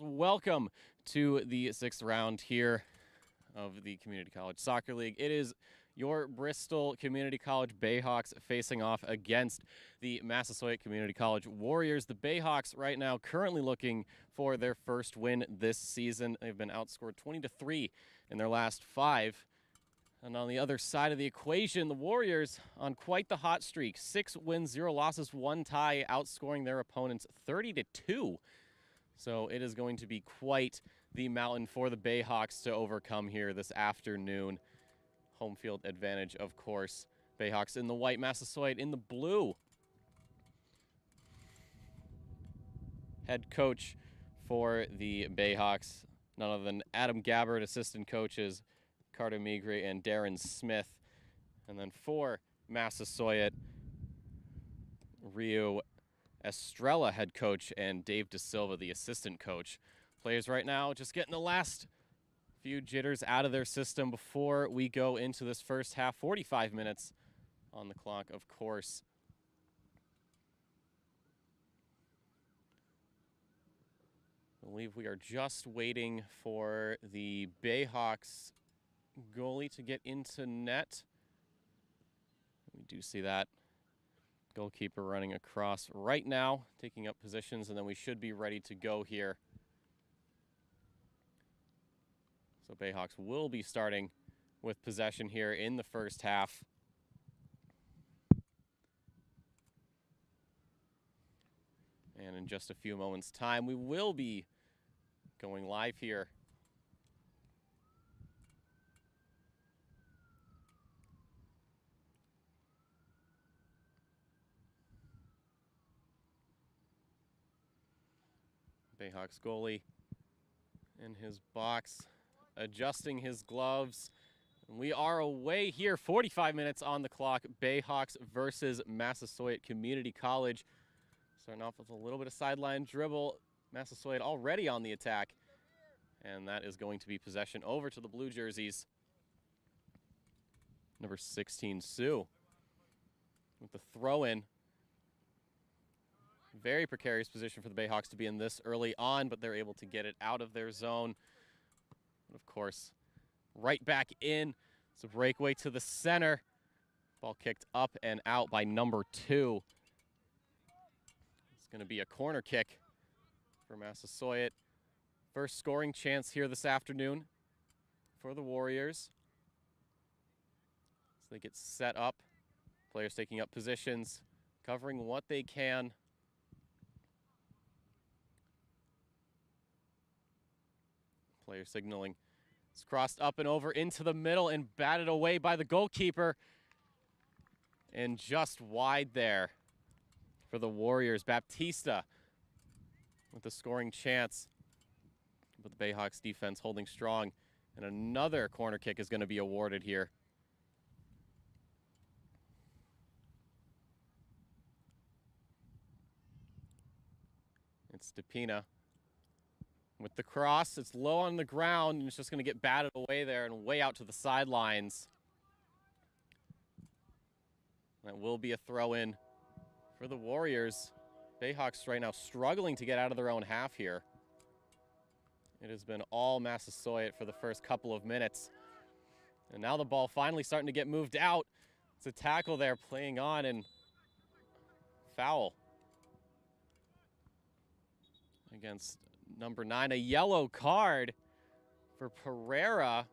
Welcome to the 6th round here of the Community College Soccer League. It is your Bristol Community College Bayhawks facing off against the Massasoit Community College Warriors. The Bayhawks right now currently looking for their first win this season. They've been outscored 20-3 in their last 5. And on the other side of the equation, the Warriors on quite the hot streak. 6 wins, 0 losses, 1 tie, outscoring their opponents 30-2. So it is going to be quite the mountain for the Bayhawks to overcome here this afternoon. Home field advantage, of course. Bayhawks in the white, Massasoit in the blue. Head coach for the Bayhawks, none other than Adam Gabbard, assistant coaches Carter Migre and Darren Smith. And then for Massasoit, Rio Estrella, head coach, and Dave De Silva, the assistant coach. Players right now just getting the last few jitters out of their system before we go into this first half. 45 minutes on the clock, of course. I believe we are just waiting for the Bayhawks goalie to get into net. We do see that goalkeeper running across right now, taking up positions, and then we should be ready to go here. So Bayhawks will be starting with possession here in the first half. And in just a few moments' time, we will be going live here. Bayhawks goalie in his box, adjusting his gloves. We are away here, 45 minutes on the clock. Bayhawks versus Massasoit Community College. Starting off with a little bit of sideline dribble. Massasoit already on the attack. And that is going to be possession over to the blue jerseys. Number 16, Sue, with the throw-in. Very precarious position for the Bayhawks to be in this early on, but they're able to get it out of their zone. And of course, right back in. It's a breakaway to the center. Ball kicked up and out by number 2. It's going to be a corner kick for Massasoit. First scoring chance here this afternoon for the Warriors. So they get set up. Players taking up positions, covering what they can. Player signaling. It's crossed up and over into the middle and batted away by the goalkeeper. And just wide there for the Warriors. Baptista with the scoring chance. But the Bayhawks defense holding strong. And another corner kick is going to be awarded here. It's DePina. With the cross, it's low on the ground, and it's just going to get batted away there and way out to the sidelines. That will be a throw-in for the Warriors. Bayhawks right now struggling to get out of their own half here. It has been all Massasoit for the first couple of minutes. And now the ball finally starting to get moved out. It's a tackle there playing on and foul against number 9, a yellow card for Pereira.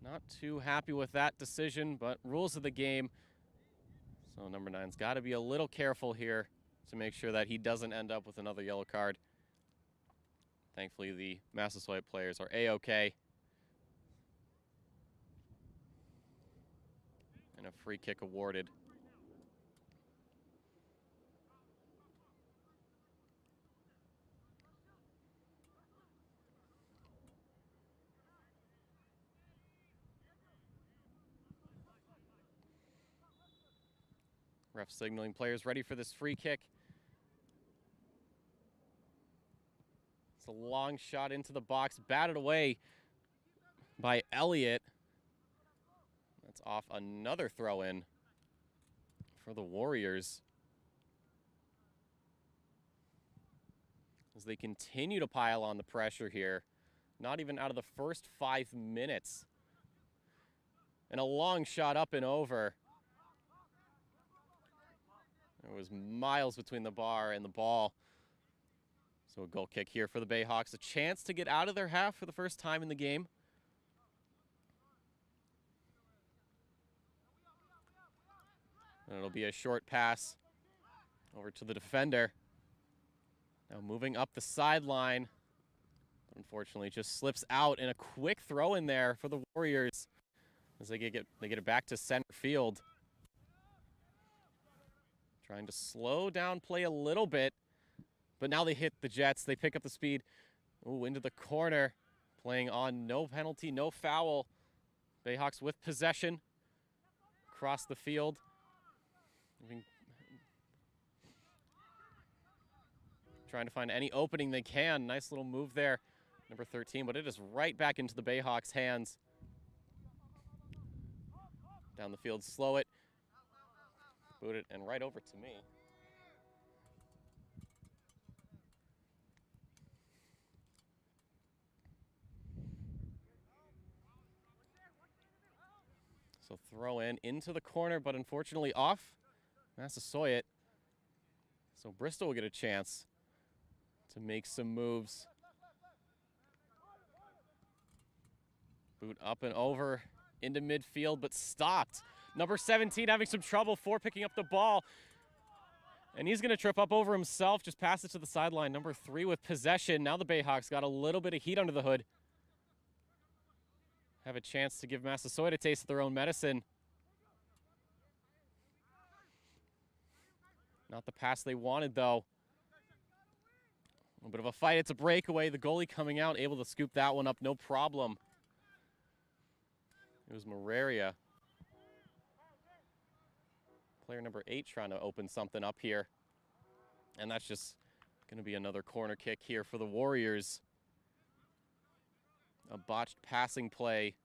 Not too happy with that decision, but rules of the game. So number 9's got to be a little careful here to make sure that he doesn't end up with another yellow card. Thankfully, the Massasoit players are A-OK. And a free kick awarded. Ref signaling players ready for this free kick. It's a long shot into the box, batted away by Elliott. That's off another throw-in for the Warriors. as they continue to pile on the pressure here. Not even out of the first 5 minutes. And a long shot up and over. There was miles between the bar and the ball. So a goal kick here for the Bayhawks. A chance to get out of their half for the first time in the game. And it'll be a short pass over to the defender. Now moving up the sideline. Unfortunately, just slips out, and a quick throw in there for the Warriors as they get it back to center field. Trying to slow down play a little bit, but now they hit the Jets. They pick up the speed. Ooh, into the corner, playing on no penalty, no foul. Bayhawks with possession across the field. Trying to find any opening they can. Nice little move there, number 13, but it is right back into the Bayhawks' hands. Down the field, slow it, boot it, and right over to me. So throw in into the corner, but unfortunately off Massasoit. So Bristol will get a chance to make some moves. Boot up and over into midfield, but stopped. Number 17 having some trouble picking up the ball. And he's going to trip up over himself, just pass it to the sideline. Number 3 with possession. Now the Bayhawks got a little bit of heat under the hood. Have a chance to give Massasoit a taste of their own medicine. Not the pass they wanted, though. A little bit of a fight. It's a breakaway. The goalie coming out, able to scoop that one up, no problem. It was Mararia. Player number 8 trying to open something up here. And that's just going to be another corner kick here for the Warriors. A botched passing play.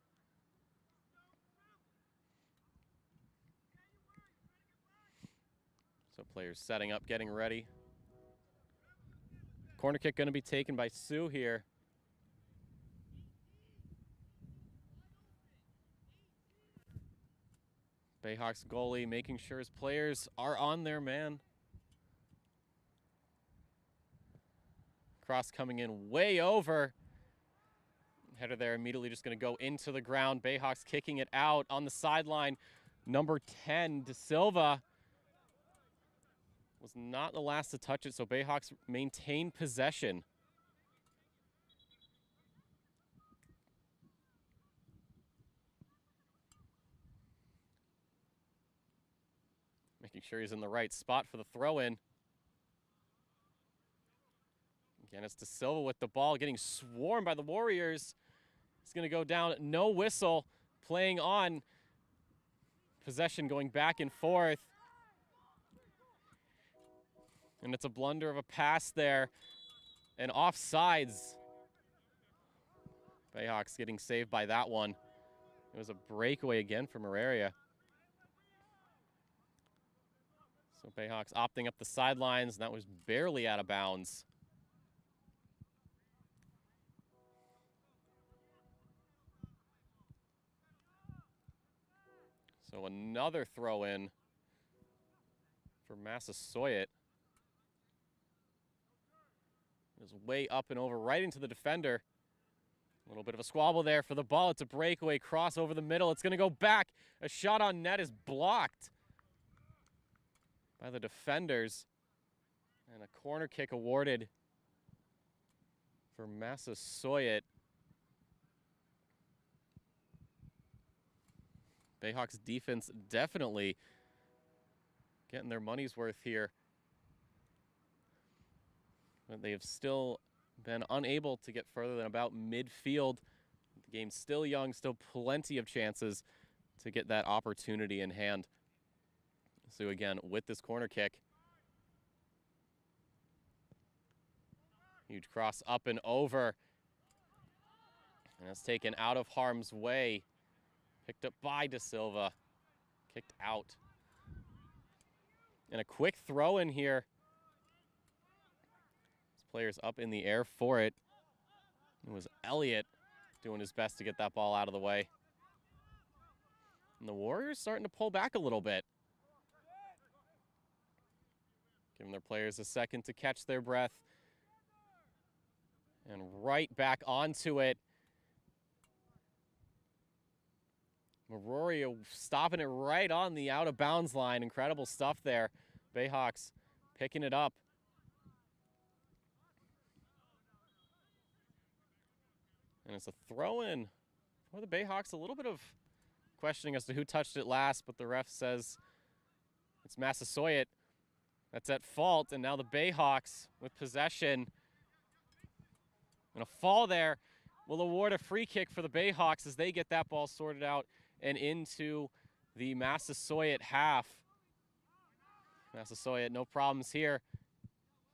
So players setting up, getting ready. Corner kick going to be taken by Sue here. Bayhawks goalie making sure his players are on their man. Cross coming in way over. Header there immediately just going to go into the ground. Bayhawks kicking it out on the sideline. Number 10, De Silva, was not the last to touch it, so Bayhawks maintain possession. Making sure he's in the right spot for the throw-in. Again, it's De Silva with the ball, getting swarmed by the Warriors. It's going to go down, no whistle, playing on. Possession going back and forth. And it's a blunder of a pass there. And offsides. Bayhawks getting saved by that one. It was a breakaway again for Mararia. So Bayhawks opting up the sidelines, and that was barely out of bounds. So another throw-in for Massasoit. It was way up and over, right into the defender. A little bit of a squabble there for the ball. It's a breakaway cross over the middle. It's going to go back. A shot on net is blocked by the defenders. And a corner kick awarded for Massasoit. Bayhawks defense definitely getting their money's worth here. But they have still been unable to get further than about midfield. The game's still young, still plenty of chances to get that opportunity in hand. So again, with this corner kick. Huge cross up and over. And it's taken out of harm's way. Picked up by De Silva. Kicked out. And a quick throw in here. players up in the air for it. It was Elliott doing his best to get that ball out of the way. And the Warriors starting to pull back a little bit. Giving their players a second to catch their breath. And right back onto it. Meroria stopping it right on the out-of-bounds line. Incredible stuff there. Bayhawks picking it up. And it's a throw-in for the Bayhawks. A little bit of questioning as to who touched it last, but the ref says it's Massasoit that's at fault. And now the Bayhawks with possession. And a fall there will award a free kick for the Bayhawks as they get that ball sorted out and into the Massasoit half. Massasoit, no problems here.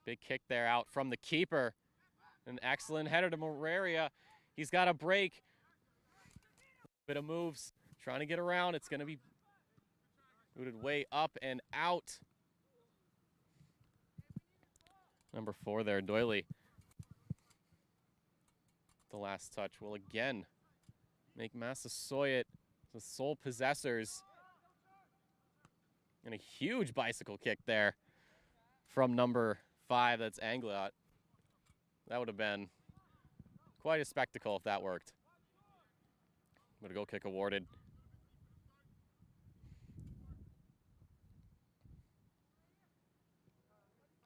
Big kick there out from the keeper. An excellent header to Moraria. He's got a break. Bit of moves, trying to get around. It's going to be booted way up and out. Number 4 there, Doyley. The last touch will again make Massasoit the sole possessors. And a huge bicycle kick there from number 5, that's Angliot. That would have been quite a spectacle if that worked. But a goal kick awarded.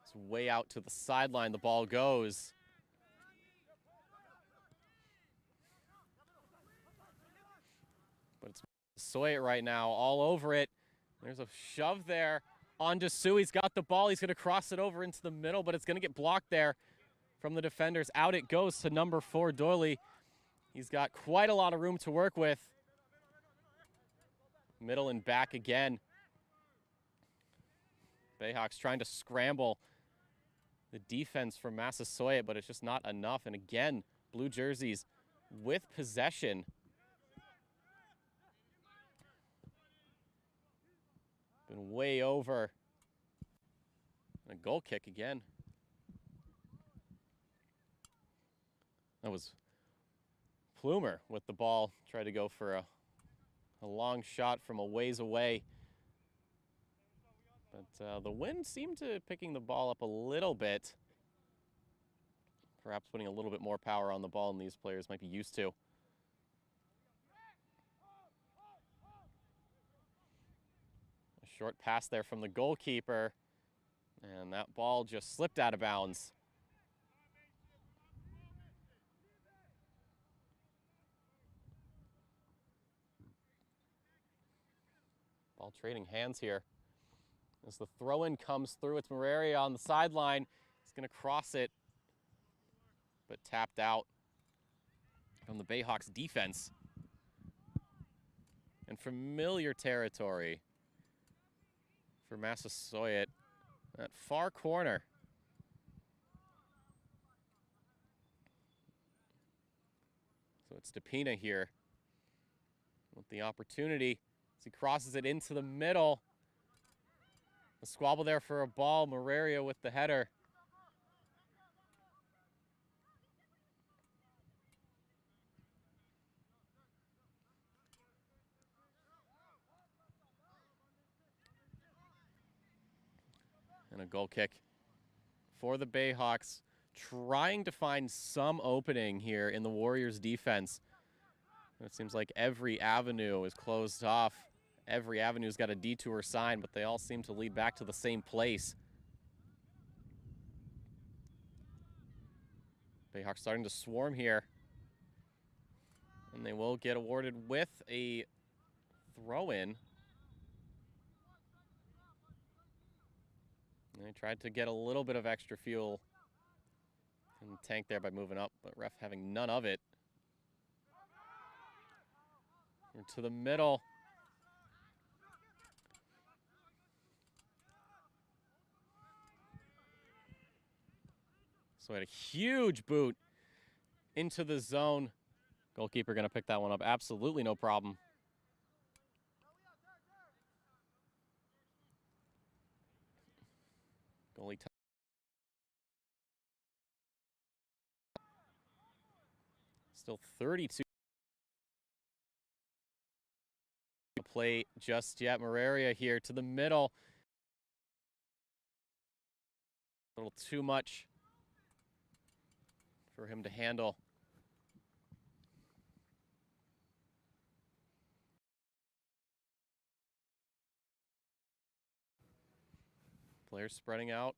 It's way out to the sideline, the ball goes. But it's Massasoit right now, all over it. There's a shove there on Dessou. He's got the ball. He's going to cross it over into the middle, but it's going to get blocked there from the defenders. Out it goes to number 4, Doyley. He's got quite a lot of room to work with. Middle and back again. Bayhawks trying to scramble the defense from Massasoit, but it's just not enough. And again, blue jerseys with possession. Been way over. And a goal kick again. That was Plumer with the ball. Tried to go for a long shot from a ways away. But the wind seemed to picking the ball up a little bit. Perhaps putting a little bit more power on the ball than these players might be used to. A short pass there from the goalkeeper. And that ball just slipped out of bounds. Ball trading hands here. As the throw-in comes through, it's Moraria on the sideline. He's going to cross it, but tapped out from the Bayhawks defense. And familiar territory for Massasoit, that far corner. So it's DePina here with the opportunity as he crosses it into the middle. A squabble there for a ball. Moraria with the header. And a goal kick for the Bayhawks, trying to find some opening here in the Warriors' defense. It seems like every avenue is closed off. Every avenue's got a detour sign, but they all seem to lead back to the same place. Bayhawks starting to swarm here. And they will get awarded with a throw-in. And they tried to get a little bit of extra fuel in the tank there by moving up, but ref having none of it. Into the middle. So had a huge boot into the zone. Goalkeeper going to pick that one up. Absolutely no problem. Goalie Still 32 to play just yet. Mararia here to the middle. A little too much for him to handle. Players spreading out.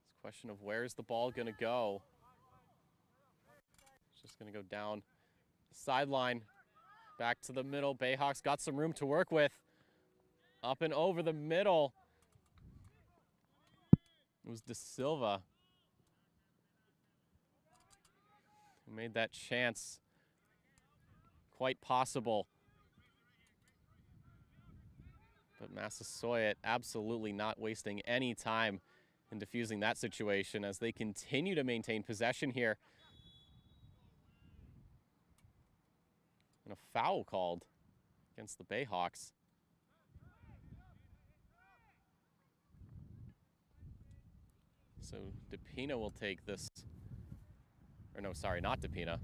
It's a question of where's the ball going to go. It's just going to go down the sideline. Back to the middle. Bayhawks got some room to work with. Up and over the middle. It was De Silva who made that chance quite possible. But Massasoit absolutely not wasting any time in diffusing that situation as they continue to maintain possession here. And a foul called against the Bayhawks. So DePina will take this. Or no, sorry, not DePina.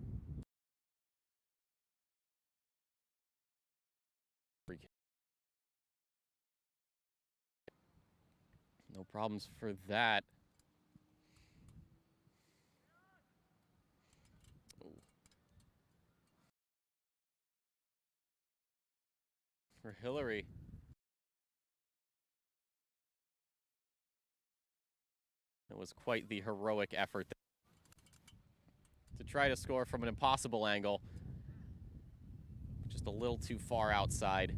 No problems for that. Ooh. For Hillary. It was quite the heroic effort to try to score from an impossible angle. Just a little too far outside.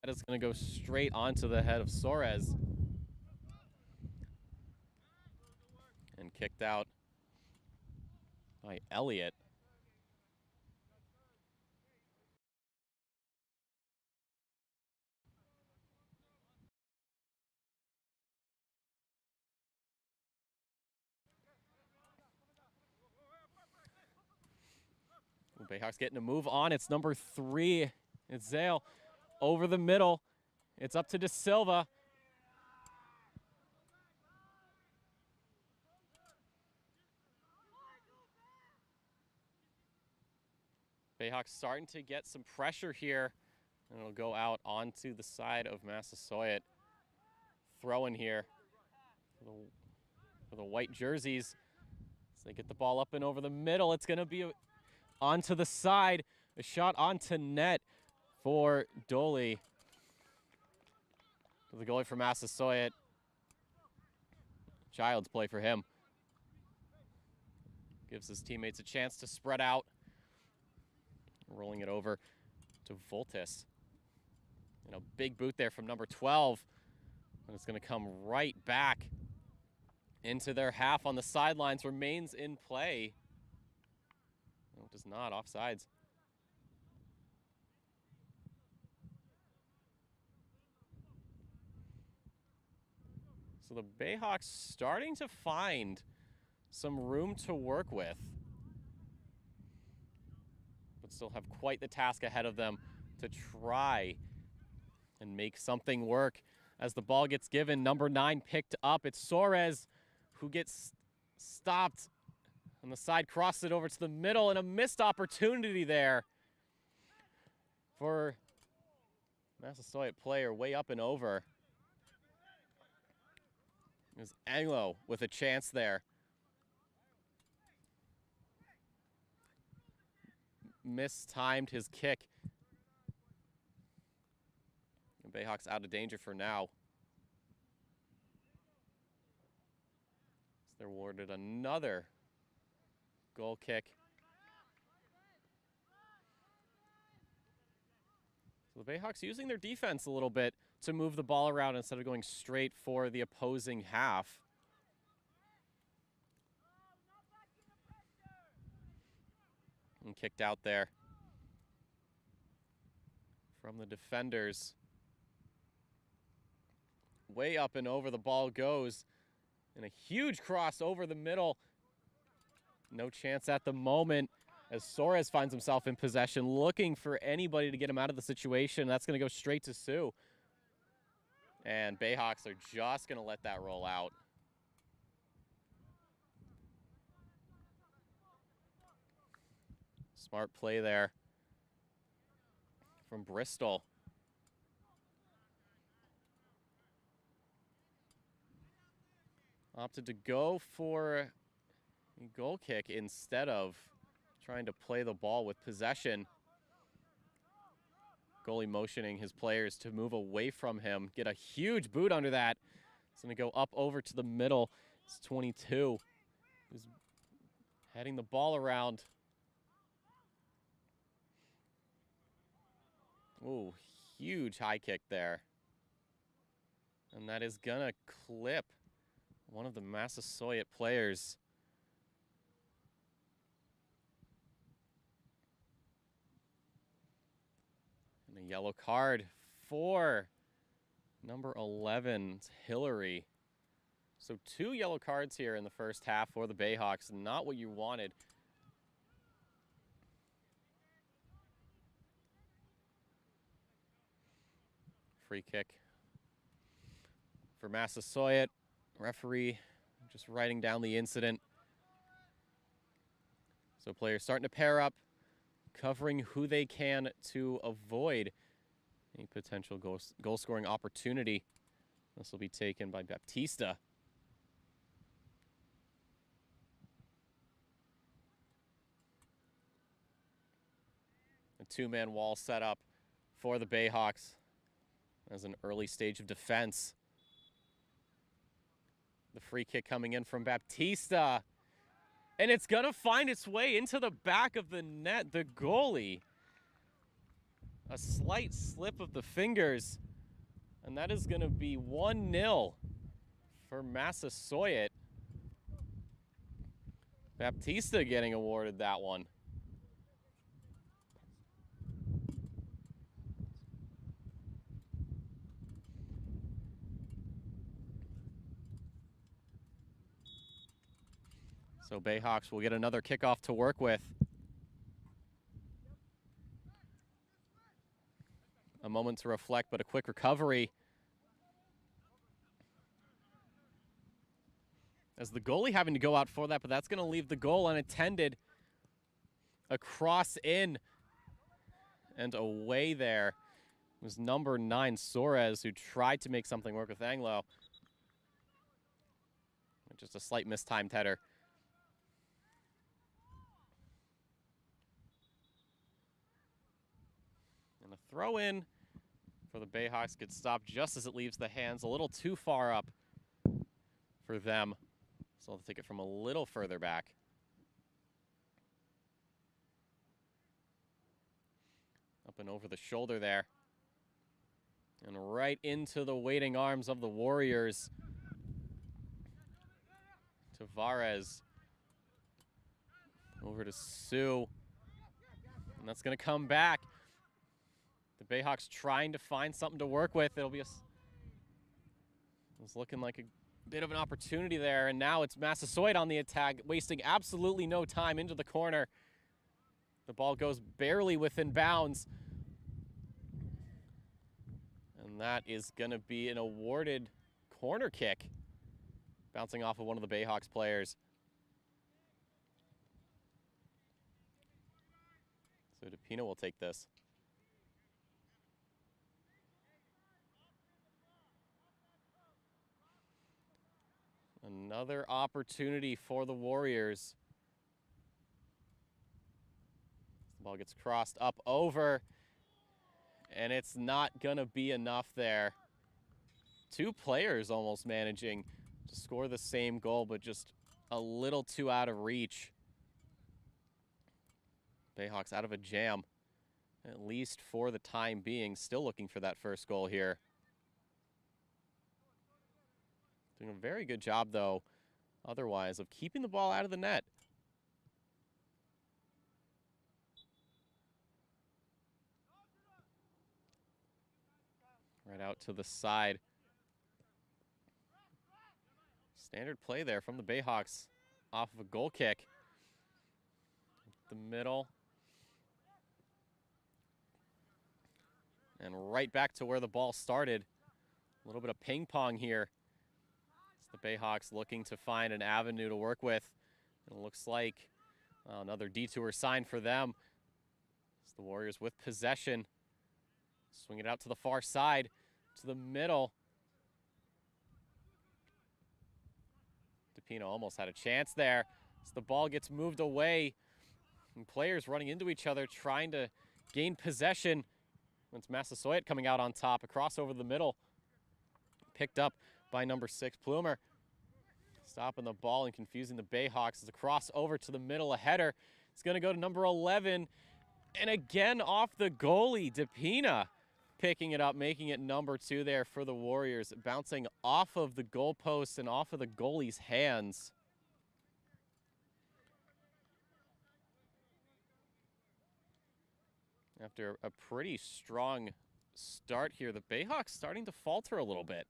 That is going to go straight onto the head of Soares. And kicked out by Elliott. Bayhawks getting a move on. It's number 3. It's Zale over the middle. It's up to De Silva. Bayhawks starting to get some pressure here. And it'll go out onto the side of Massasoit. Throwing here for the white jerseys. As they get the ball up and over the middle. It's going to be onto the side. A shot onto net for Doley. The goalie for Massasoit. Child's play for him. Gives his teammates a chance to spread out. Rolling it over to Voltis. And a big boot there from number 12. And it's going to come right back into their half on the sidelines. Remains in play. No, it does not. Offsides. So the Bayhawks starting to find some room to work with, but still have quite the task ahead of them to try and make something work. As the ball gets given, number 9 picked up. It's Soares who gets stopped on the side, crosses it over to the middle, and a missed opportunity there for Massasoit player way up and over. It was Anglo with a chance there. Mistimed his kick. And Bayhawks out of danger for now. So they're awarded another goal kick. So the Bayhawks using their defense a little bit to move the ball around instead of going straight for the opposing half. And kicked out there from the defenders. Way up and over the ball goes. And a huge cross over the middle. No chance at the moment as Soares finds himself in possession, looking for anybody to get him out of the situation. That's going to go straight to Sue. And Bayhawks are just going to let that roll out. Smart play there from Bristol. Opted to go for a goal kick instead of trying to play the ball with possession. Goalie motioning his players to move away from him. Get a huge boot under that. It's going to go up over to the middle. It's 22. Who's heading the ball around. Ooh, huge high kick there. And that is going to clip one of the Massasoit players. And a yellow card for number 11, Hillary. So 2 yellow cards here in the first half for the Bayhawks. Not what you wanted. Free kick for Massasoit. Referee just writing down the incident. So players starting to pair up, covering who they can to avoid any potential goal-scoring opportunity. This will be taken by Baptista. A 2-man wall set up for the Bayhawks as an early stage of defense. The free kick coming in from Baptista. And it's going to find its way into the back of the net. The goalie. A slight slip of the fingers. And that is going to be 1-0 for Massasoit. Baptista getting awarded that one. So Bayhawks will get another kickoff to work with. A moment to reflect, but a quick recovery. As the goalie having to go out for that, but that's going to leave the goal unattended. A cross in and away there. It was number 9, Soares, who tried to make something work with Anglo. Just a slight mistimed header. And a throw in for the Bayhawks gets stopped just as it leaves the hands, a little too far up for them. So they'll take it from a little further back. Up and over the shoulder there. And right into the waiting arms of the Warriors. Tavares. Over to Sue. And that's going to come back. The Bayhawks trying to find something to work with. It'll be it's looking like a bit of an opportunity there, and now it's Massasoit on the attack, wasting absolutely no time into the corner. The ball goes barely within bounds. And that is going to be an awarded corner kick, bouncing off of one of the Bayhawks players. So DePino will take this. Another opportunity for the Warriors. The ball gets crossed up over, and it's not going to be enough there. 2 players almost managing to score the same goal, but just a little too out of reach. Bayhawks out of a jam, at least for the time being. Still looking for that first goal here. Doing a very good job, though, otherwise, of keeping the ball out of the net. Right out to the side. Standard play there from the Bayhawks off of a goal kick. The middle. And right back to where the ball started. A little bit of ping pong here. The Bayhawks looking to find an avenue to work with. And it looks like another detour sign for them. It's the Warriors with possession. Swing it out to the far side, to the middle. DePino almost had a chance there. As the ball gets moved away, and players running into each other, trying to gain possession. It's Massasoit coming out on top, across over the middle. Picked up by number 6, Plumer. Stopping the ball and confusing the Bayhawks as a cross over to the middle, a header. It's going to go to number 11. And again off the goalie, DePina picking it up, making it number 2 there for the Warriors, bouncing off of the goalpost and off of the goalie's hands. After a pretty strong start here, the Bayhawks starting to falter a little bit.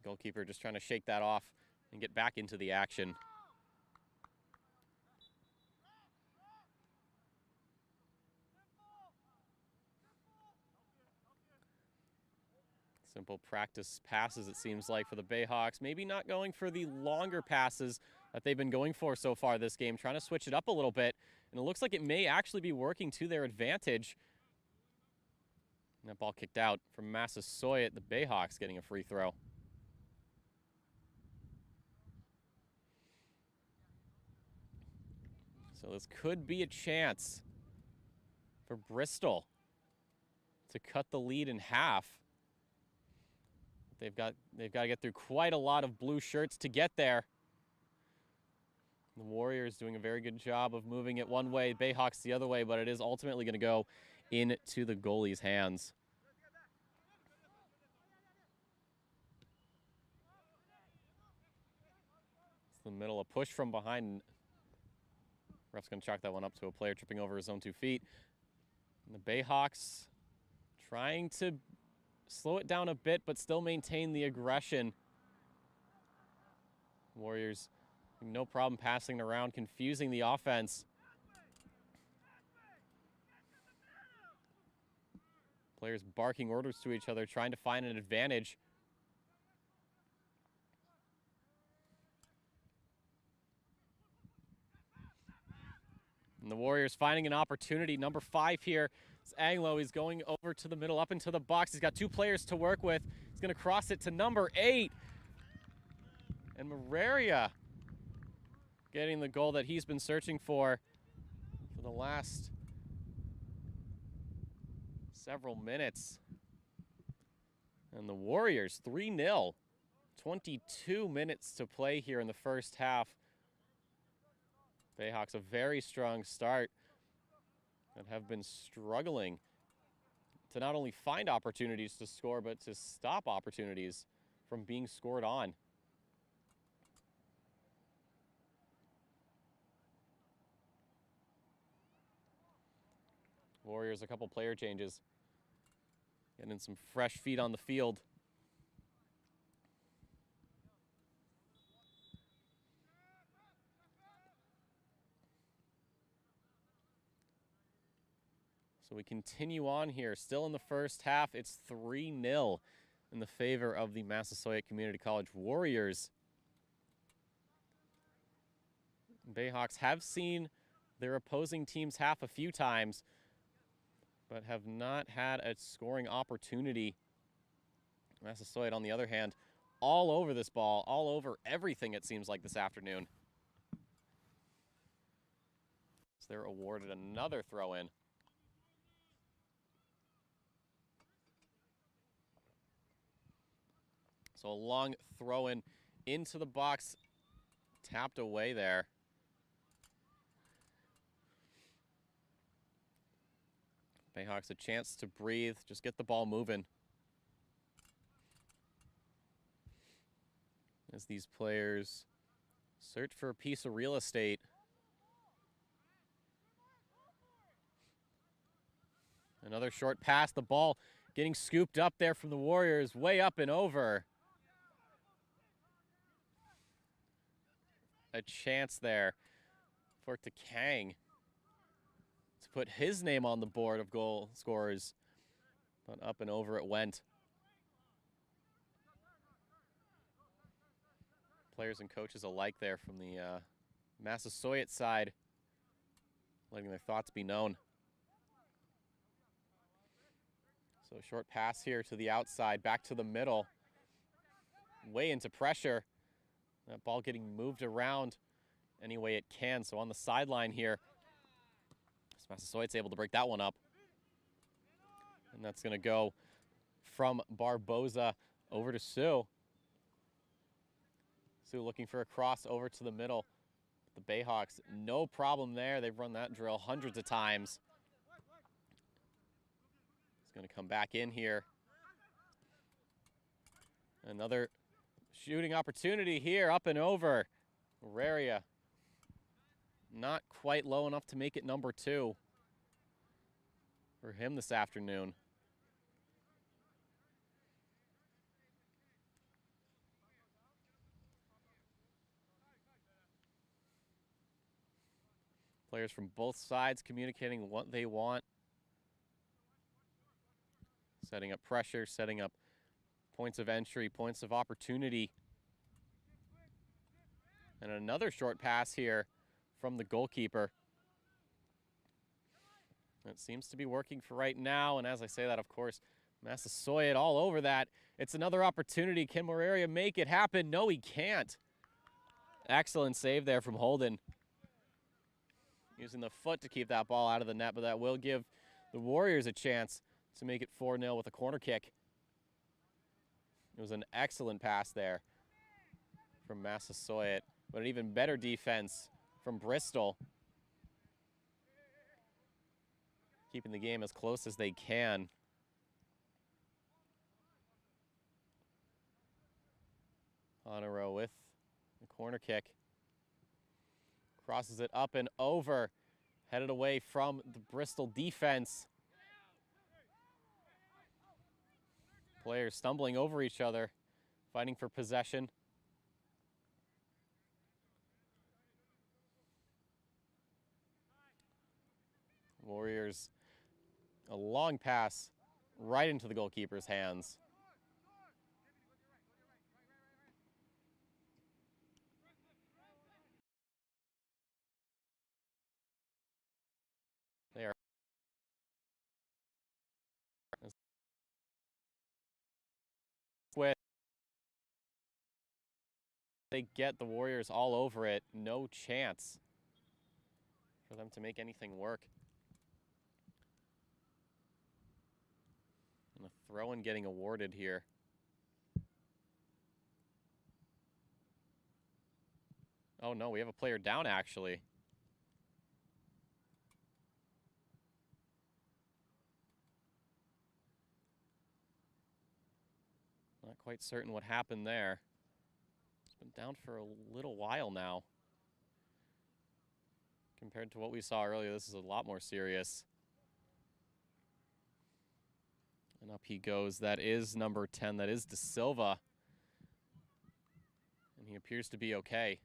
Goalkeeper just trying to shake that off and get back into the action. Simple practice passes, it seems like, for the Bayhawks. Maybe not going for the longer passes that they've been going for so far this game, trying to switch it up a little bit. And it looks like it may actually be working to their advantage. And that ball kicked out from Massasoit, the Bayhawks getting a free throw. So this could be a chance for Bristol to cut the lead in half. They've got to get through quite a lot of blue shirts to get there. The Warriors doing a very good job of moving it one way, Bayhawks the other way, but it is ultimately going to go into the goalie's hands. It's the middle, a push from behind. Ref's going to chalk that one up to a player tripping over his own 2 feet. And the Bayhawks trying to slow it down a bit, but still maintain the aggression. Warriors, no problem passing it around, confusing the offense. Players barking orders to each other, trying to find an advantage. And the Warriors finding an opportunity. Number 5 here. It's Anglo. He's going over to the middle, up into the box. He's got 2 players to work with. He's going to cross it to number 8. And Mararia getting the goal that he's been searching for the last several minutes. And the Warriors 3-0. 22 minutes to play here in the first half. Bayhawks a very strong start and have been struggling to not only find opportunities to score, but to stop opportunities from being scored on. Warriors, a couple player changes. Getting some fresh feet on the field. So we continue on here. Still in the first half, it's 3-0 in the favor of the Massasoit Community College Warriors. Bayhawks have seen their opposing team's half a few times, but have not had a scoring opportunity. Massasoit, on the other hand, all over this ball, all over everything, it seems like, this afternoon. So they're awarded another throw-in. So a long throw-in into the box, tapped away there. Bayhawks a chance to breathe, just get the ball moving. As these players search for a piece of real estate. Another short pass, the ball getting scooped up there from the Warriors, way up and over. A chance there for Kang to put his name on the board of goal scorers, but up and over it went. Players and coaches alike there from the Massasoit side, letting their thoughts be known. So short pass here to the outside, back to the middle. Way into pressure. That ball getting moved around any way it can. So on the sideline here, Massasoit's able to break that one up. And that's going to go from Barboza over to Sue. Sue looking for a cross over to the middle. The Bayhawks, no problem there. They've run that drill hundreds of times. It's going to come back in here. Another shooting opportunity here, up and over. Auraria not quite low enough to make it number 2 for him this afternoon. Players from both sides communicating what they want. Setting up pressure, setting up points of entry, points of opportunity. And another short pass here from the goalkeeper. It seems to be working for right now, and as I say that, of course, Massasoit all over that. It's another opportunity. Can Moraria make it happen? No, he can't. Excellent save there from Holden. Using the foot to keep that ball out of the net, but that will give the Warriors a chance to make it 4-0 with a corner kick. It was an excellent pass there from Massasoit, but an even better defense from Bristol. Keeping the game as close as they can. Honoro with the corner kick. Crosses it up and over. Headed away from the Bristol defense. Players stumbling over each other, fighting for possession. Warriors, a long pass right into the goalkeeper's hands. They are with they get the Warriors all over it. No chance for them to make anything work. And a throw-in getting awarded here. Oh no, we have a player down actually. Not quite certain what happened there. It's been down for a little while now. Compared to what we saw earlier, this is a lot more serious. And up he goes. That is number 10. That is De Silva. And he appears to be okay.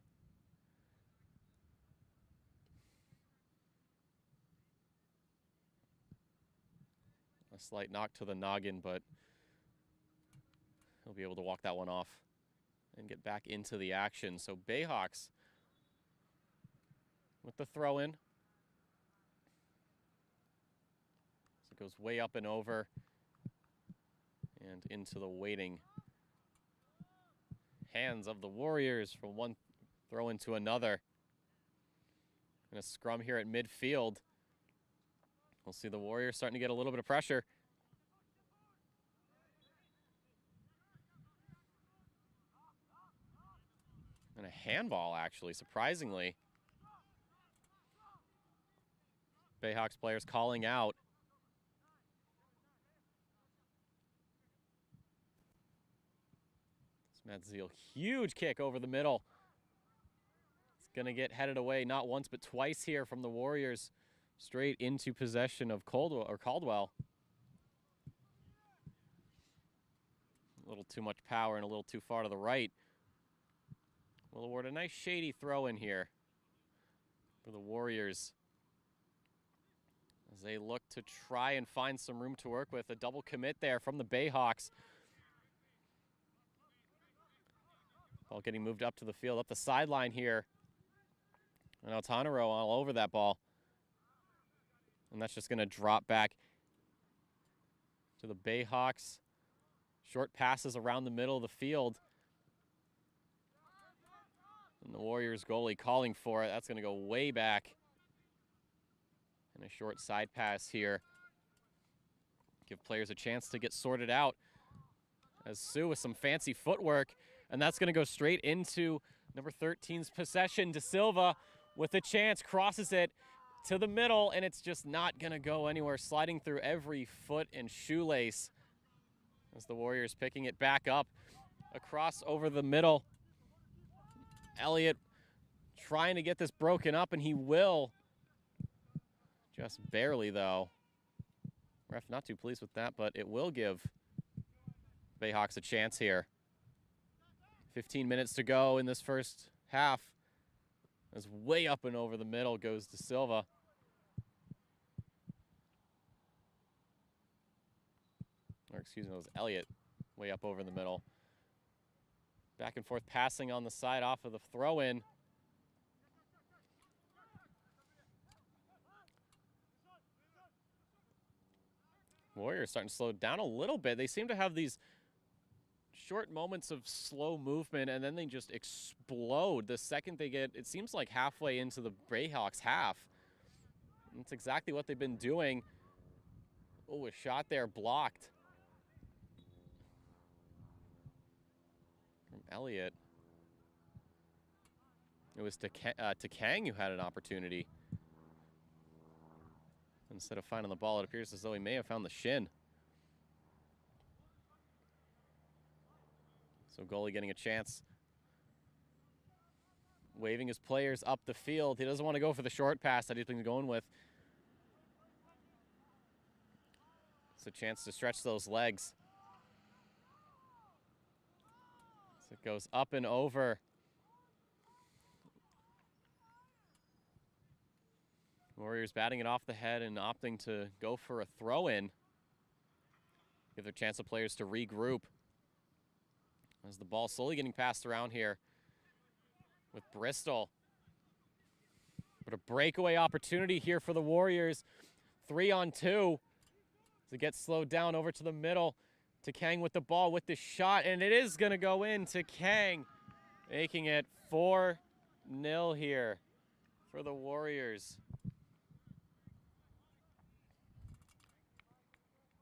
A slight knock to the noggin, but he'll be able to walk that one off and get back into the action. So Bayhawks with the throw-in. So it goes way up and over and into the waiting hands of the Warriors from one throw into another. And a scrum here at midfield. We'll see the Warriors starting to get a little bit of pressure. And a handball, actually, surprisingly. Bayhawks players calling out. Smadzil, huge kick over the middle. It's going to get headed away not once but twice here from the Warriors. Straight into possession of Caldwell. A little too much power and a little too far to the right. We'll award a nice shady throw in here for the Warriors as they look to try and find some room to work with. A double commit there from the Bayhawks. Ball getting moved up to the field, up the sideline here. And Altanaro all over that ball. And that's just going to drop back to the Bayhawks. Short passes around the middle of the field. And the Warriors goalie calling for it. That's going to go way back. And a short side pass here. Give players a chance to get sorted out. As Sue with some fancy footwork. And that's going to go straight into number 13's possession. De Silva with a chance, crosses it to the middle, and it's just not going to go anywhere, sliding through every foot and shoelace as the Warriors picking it back up across over the middle. Elliott trying to get this broken up, and he will. Just barely, though. Ref not too pleased with that, but it will give Bayhawks a chance here. 15 minutes to go in this first half. As way up and over the middle goes De Silva. Or excuse me, it was Elliott way up over the middle. Back and forth passing on the side off of the throw-in. Warriors starting to slow down a little bit. They seem to have these short moments of slow movement, and then they just explode the second they get, it seems like halfway into the Bayhawks half. That's exactly what they've been doing. Oh, a shot there blocked from Elliott. It was to Kang who had an opportunity. Instead of finding the ball, it appears as though he may have found the shin. So goalie getting a chance. Waving his players up the field. He doesn't want to go for the short pass that he's been going with. It's a chance to stretch those legs. So it goes up and over. Warriors batting it off the head and opting to go for a throw-in. Give their chance of players to regroup. As the ball slowly getting passed around here with Bristol. But a breakaway opportunity here for the Warriors. 3-on-2. As it gets slowed down over to the middle to Kang with the ball with the shot. And it is going to go in to Kang, making it 4-0 here for the Warriors.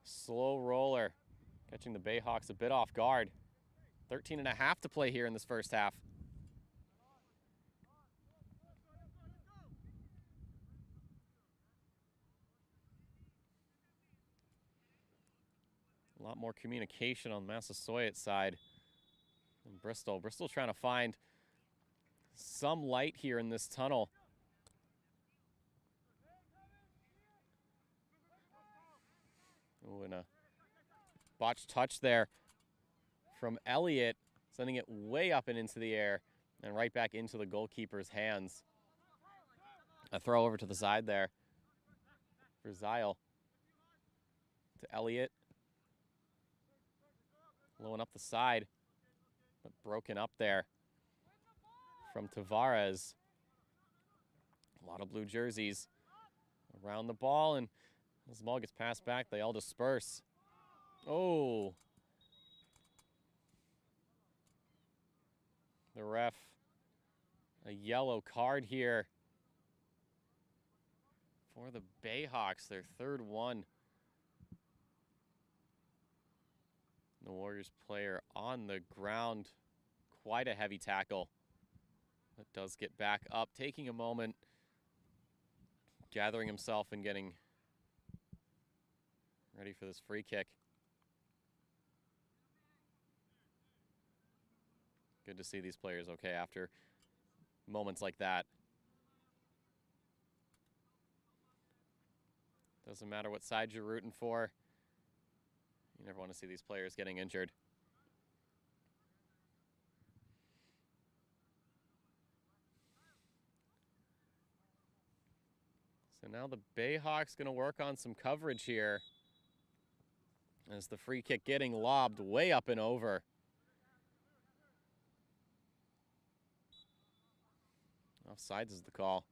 Slow roller, catching the Bayhawks a bit off guard. 13.5 to play here in this first half. A lot more communication on Massasoit side than Bristol. Bristol trying to find some light here in this tunnel. Oh, and a botched touch there from Elliott, sending it way up and into the air and right back into the goalkeeper's hands. A throw over to the side there for Zile. To Elliott. Blowing up the side, but broken up there from Tavares. A lot of blue jerseys around the ball, and as the ball gets passed back, they all disperse. Oh. The ref, a yellow card here for the Bayhawks, their third one. The Warriors player on the ground, quite a heavy tackle. That does get back up, taking a moment, gathering himself and getting ready for this free kick. Good to see these players okay after moments like that. Doesn't matter what side you're rooting for. You never want to see these players getting injured. So now the Bayhawks going to work on some coverage here as the free kick getting lobbed way up and over. Offsides is the call.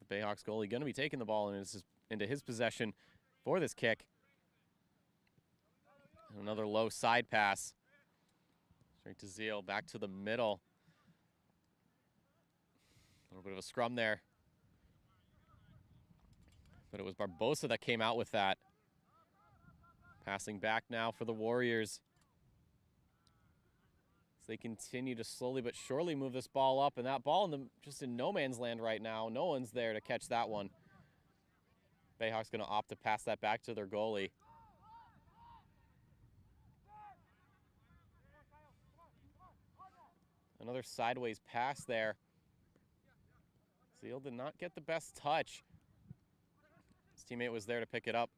The Bayhawks goalie going to be taking the ball into his possession for this kick. And another low side pass. Straight to Zeal, back to the middle. A little bit of a scrum there. But it was Barbosa that came out with that. Passing back now for the Warriors. As they continue to slowly but surely move this ball up. And that ball just in no man's land right now. No one's there to catch that one. Bayhawks going to opt to pass that back to their goalie. Another sideways pass there. Zeal did not get the best touch. His teammate was there to pick it up,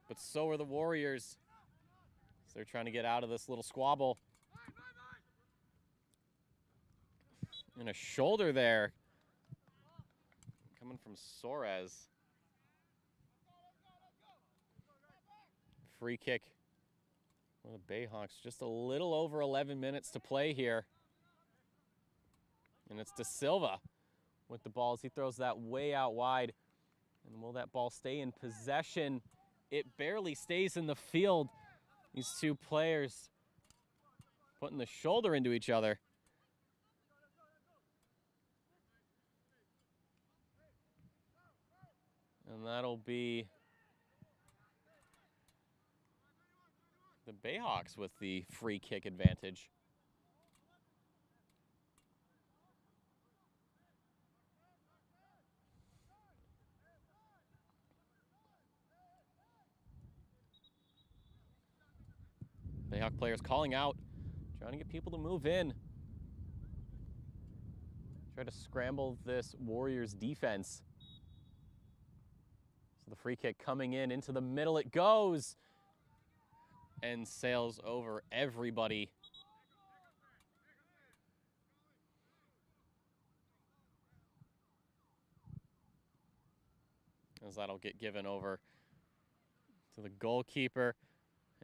but so are the Warriors. So they're trying to get out of this little squabble. And a shoulder there. Coming from Soares. Free kick for the Bayhawks. Just a little over 11 minutes to play here. And it's De Silva with the ball as he throws that way out wide. And will that ball stay in possession? It barely stays in the field. These two players putting the shoulder into each other. And that'll be the Bayhawks with the free kick advantage. Bayhawk players calling out, trying to get people to move in. Try to scramble this Warriors defense. So the free kick coming in into the middle, it goes and sails over everybody. As that'll get given over to the goalkeeper.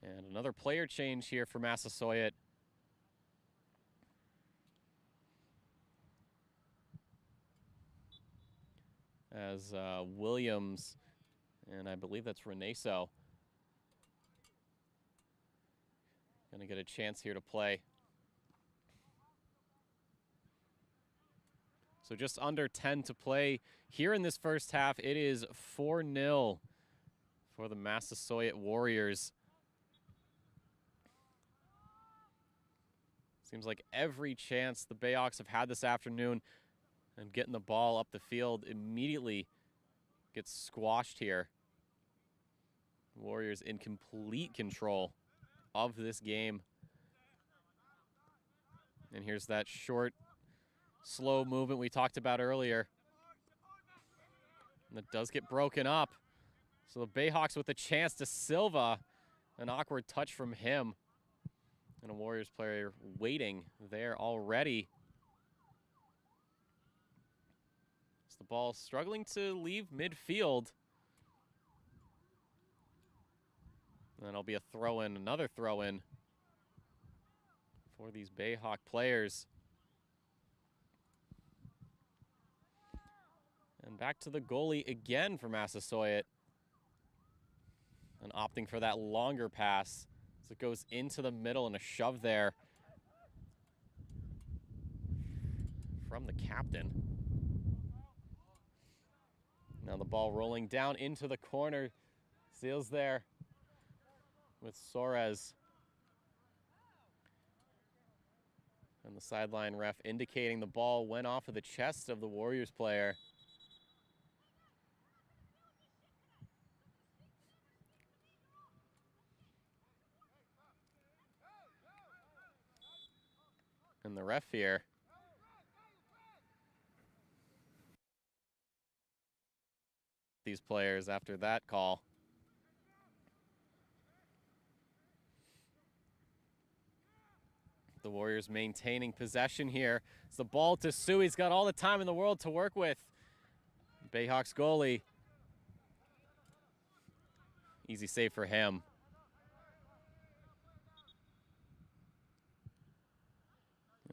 And another player change here for Massasoit. As Williams, and I believe that's Reneso, going to get a chance here to play. So just under 10 to play here in this first half. It is 4-0 for the Massasoit Warriors. Seems like every chance the Bayhawks have had this afternoon and getting the ball up the field immediately gets squashed here. Warriors in complete control of this game. And here's that short, slow movement we talked about earlier. And it does get broken up. So the Bayhawks with a chance to Silva. An awkward touch from him. And a Warriors player waiting there already. As the ball struggling to leave midfield. And it'll be a throw-in, another throw-in for these Bayhawk players. And back to the goalie again for Massasoit. And opting for that longer pass. As it goes into the middle and a shove there from the captain. Now the ball rolling down into the corner. Zeal's there with Soares. And the sideline ref indicating the ball went off of the chest of the Warriors player. And the ref here these players after that call. The Warriors maintaining possession here. It's the ball to Sue. He's got all the time in the world to work with. Bayhawks goalie Easy save for him.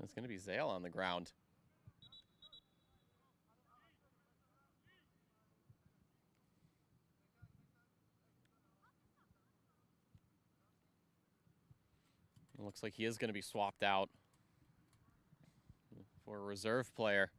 It's going to be Zale on the ground. It looks like he is going to be swapped out for a reserve player.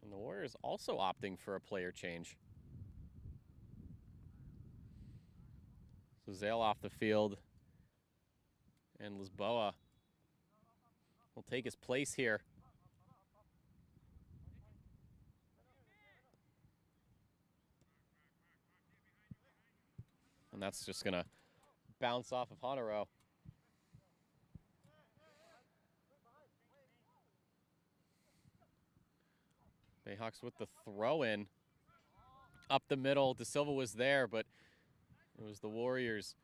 And the Warriors also opting for a player change. So Zale off the field. And Lisboa will take his place here. And that's just going to bounce off of Honoro. Bayhawks with the throw-in. Up the middle, De Silva was there, but it was the Warriors.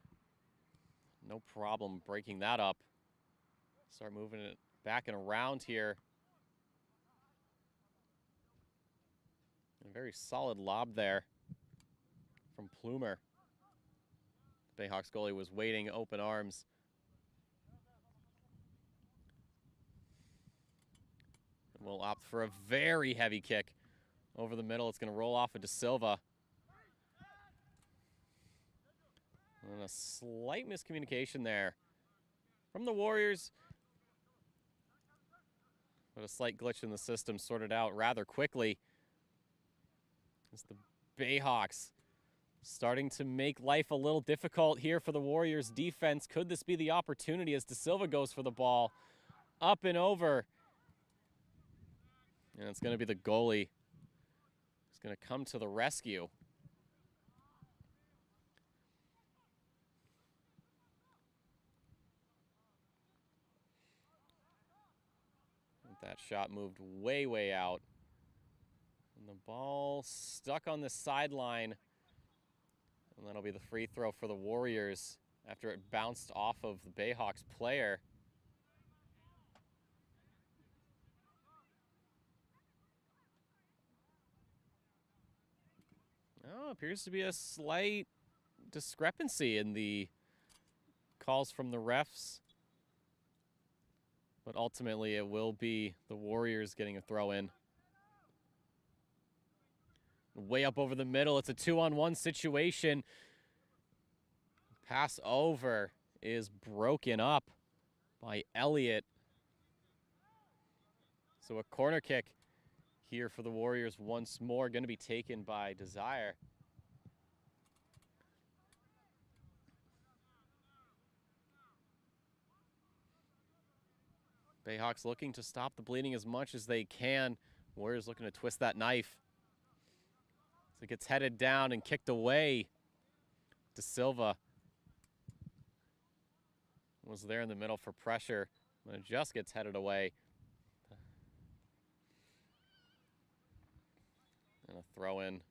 No problem breaking that up. Start moving it back and around here. A very solid lob there from Plumer. The Bayhawks goalie was waiting, open arms. And we'll opt for a very heavy kick over the middle. It's going to roll off of De Silva. And a slight miscommunication there from the Warriors. But a slight glitch in the system sorted out rather quickly. As the Bayhawks starting to make life a little difficult here for the Warriors defense. Could this be the opportunity as De Silva goes for the ball? Up and over. And it's going to be the goalie who's going to come to the rescue. That shot moved way, way out. And the ball stuck on the sideline. And that'll be the free throw for the Warriors after it bounced off of the Bayhawks player. Oh, appears to be a slight discrepancy in the calls from the refs. But ultimately, it will be the Warriors getting a throw in. Way up over the middle. It's a 2-on-1 situation. Pass over is broken up by Elliott. So a corner kick here for the Warriors once more. Going to be taken by Desire. Bayhawks looking to stop the bleeding as much as they can. Warriors looking to twist that knife. So it gets headed down and kicked away. De Silva was there in the middle for pressure, but it just gets headed away. And a throw in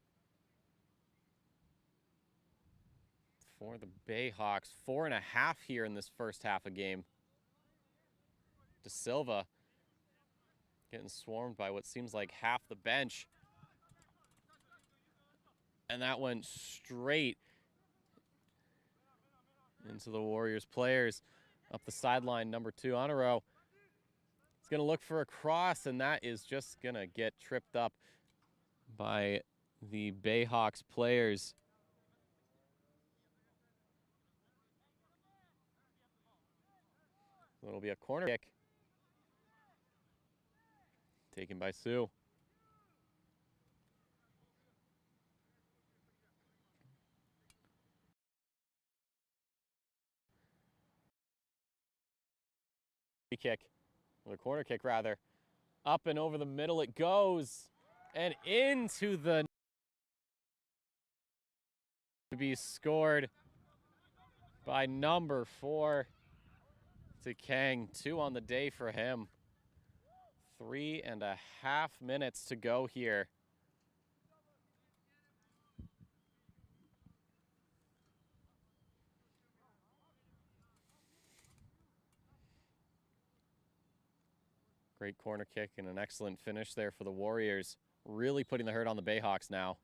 for the Bayhawks. 4.5 here in this first half of game. De Silva getting swarmed by what seems like half the bench. And that went straight into the Warriors players. Up the sideline, number 2, Honoro. He's going to look for a cross, and that is just going to get tripped up by the Bayhawks players. So it'll be a corner kick taken by Sue. Kick, or corner kick rather. Up and over the middle it goes, and into the to be scored by number 4 to Kang. 2 on the day for him. 3.5 minutes to go here. Great corner kick and an excellent finish there for the Warriors. Really putting the hurt on the Bayhawks now.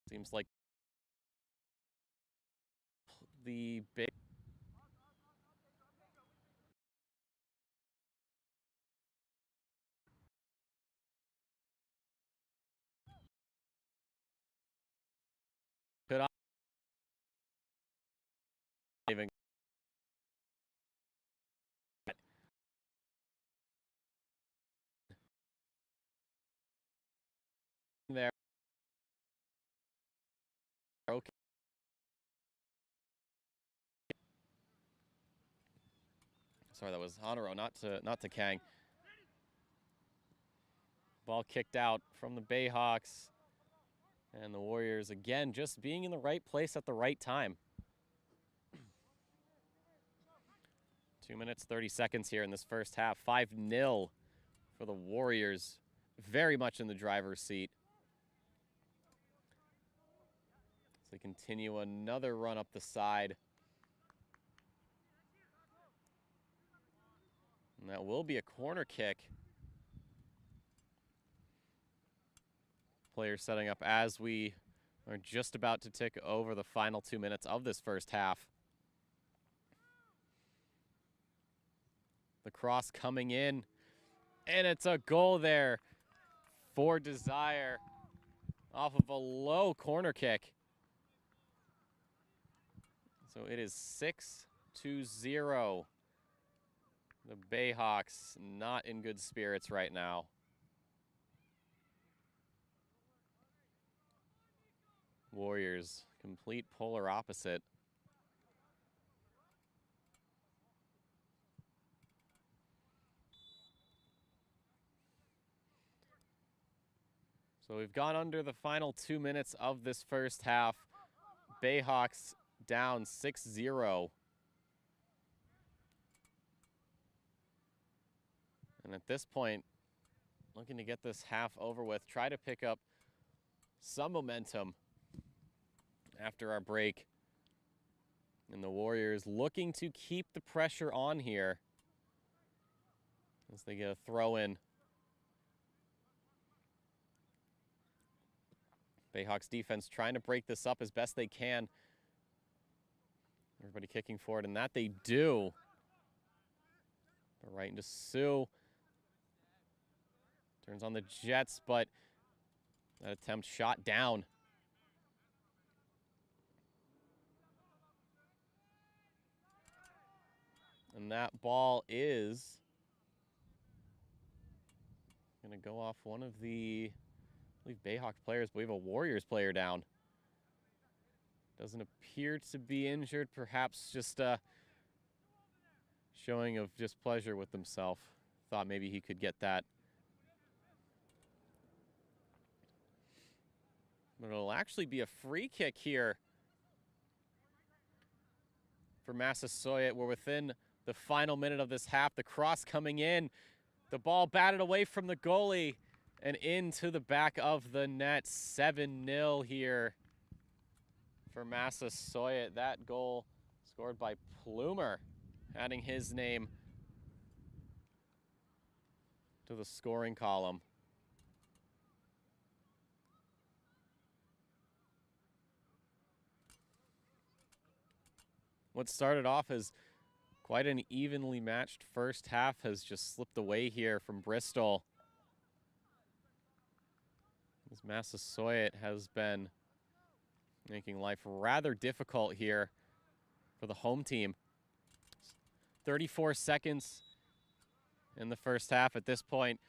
Seems like the big could even there. Okay. Sorry, that was Honoro, not to Kang. Ball kicked out from the Bayhawks. And the Warriors, again, just being in the right place at the right time. 2 minutes, 30 seconds here in this first half. 5-0 for the Warriors. Very much in the driver's seat. As they continue another run up the side. And that will be a corner kick. Players setting up as we are just about to tick over the final 2 minutes of this first half. The cross coming in, and it's a goal there for Desire off of a low corner kick. So it is 6-0. The Bayhawks not in good spirits right now. Warriors, complete polar opposite. So we've gone under the final 2 minutes of this first half. Bayhawks down 6-0. And at this point, looking to get this half over with, try to pick up some momentum after our break. And the Warriors looking to keep the pressure on here as they get a throw in. Bayhawks defense trying to break this up as best they can. Everybody kicking for it, and that they do. They're right into Sue. Turns on the Jets, but that attempt shot down. And that ball is going to go off one of the, I believe, Bayhawks players, but we have a Warriors player down. Doesn't appear to be injured, perhaps just a showing of displeasure with himself. Thought maybe he could get that. But it'll actually be a free kick here for Massasoit. We're within the final minute of this half. The cross coming in. The ball batted away from the goalie and into the back of the net. 7-0 here for Massasoit. That goal scored by Plumer, adding his name to the scoring column. What started off as quite an evenly matched first half has just slipped away here from Bristol. As Massasoit has been making life rather difficult here for the home team. 34 seconds in the first half. At this point,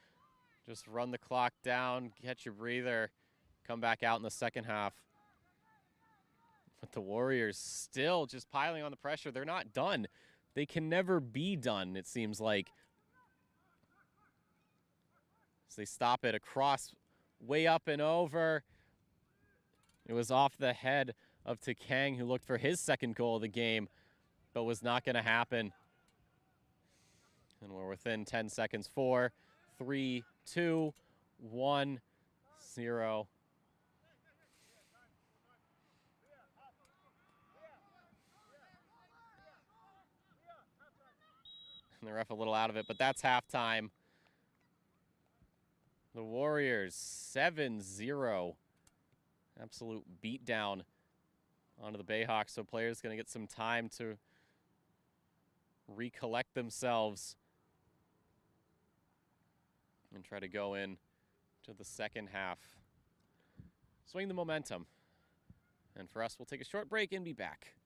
just run the clock down, catch your breather, come back out in the second half. But the Warriors still just piling on the pressure. They're not done. They can never be done, it seems like. So they stop it across, way up and over. It was off the head of Takang, who looked for his second goal of the game, but was not going to happen. And we're within 10 seconds. 4, 3, 2, 1, 0. And the ref a little out of it, but that's halftime. The Warriors 7-0. Absolute beatdown onto the Bayhawks, so players going to get some time to recollect themselves and try to go in to the second half. Swing the momentum. And for us, we'll take a short break and be back.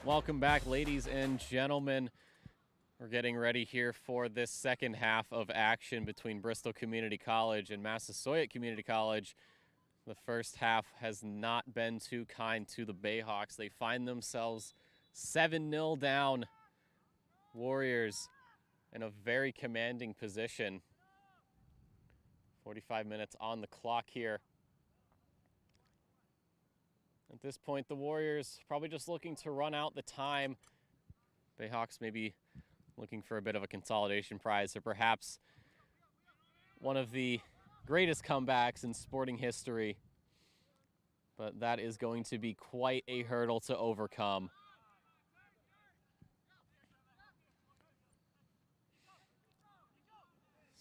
Welcome back, ladies and gentlemen. We're getting ready here for this second half of action between Bristol Community College and Massasoit Community College. The first half has not been too kind to the Bayhawks. They find themselves 7-0 down. Warriors in a very commanding position. 45 minutes on the clock here. At this point, the Warriors probably just looking to run out the time. Bayhawks maybe looking for a bit of a consolidation prize, or perhaps one of the greatest comebacks in sporting history. But that is going to be quite a hurdle to overcome.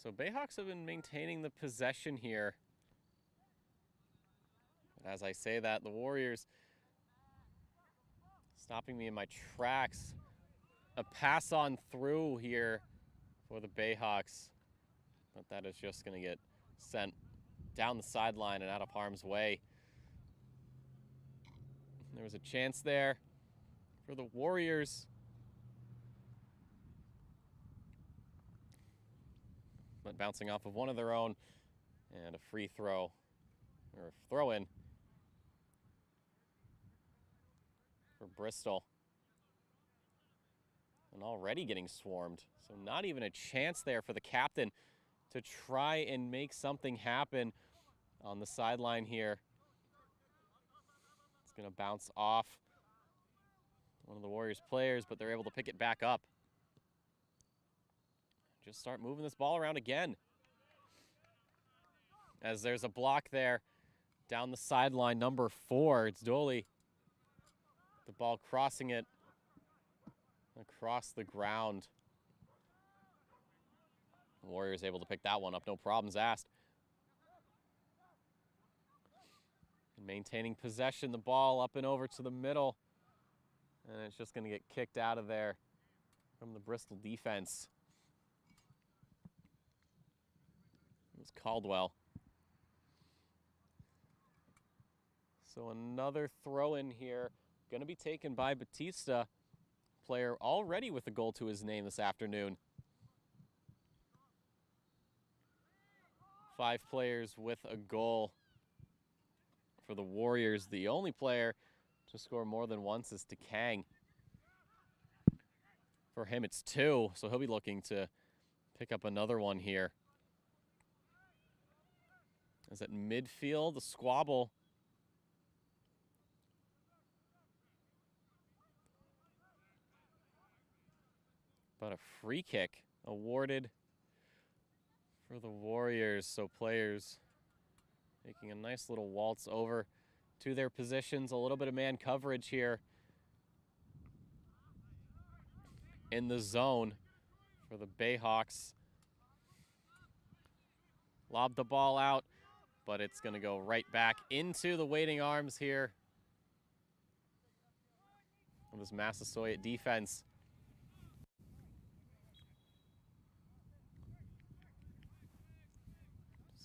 So Bayhawks have been maintaining the possession here. As I say that, the Warriors stopping me in my tracks. A pass on through here for the Bayhawks, but that is just going to get sent down the sideline and out of harm's way. There was a chance there for the Warriors, but bouncing off of one of their own, and a free throw, or throw-in for Bristol. And already getting swarmed, so not even a chance there for the captain to try and make something happen on the sideline here. It's going to bounce off one of the Warriors players, but they're able to pick it back up. Just start moving this ball around again. As there's a block there down the sideline, number 4, it's Doley. The ball crossing it across the ground. The Warriors able to pick that one up, no problems asked. And maintaining possession, the ball up and over to the middle. And it's just going to get kicked out of there from the Bristol defense. It was Caldwell. So another throw in here, going to be taken by Batista, player already with a goal to his name this afternoon. 5 players with a goal for the Warriors. The only player to score more than once is DeKang. For him, it's 2, so he'll be looking to pick up another one here. As at midfield, a squabble. But a free kick awarded for the Warriors. So players making a nice little waltz over to their positions. A little bit of man coverage here in the zone for the Bayhawks. Lob the ball out, but it's going to go right back into the waiting arms here of this Massasoit defense.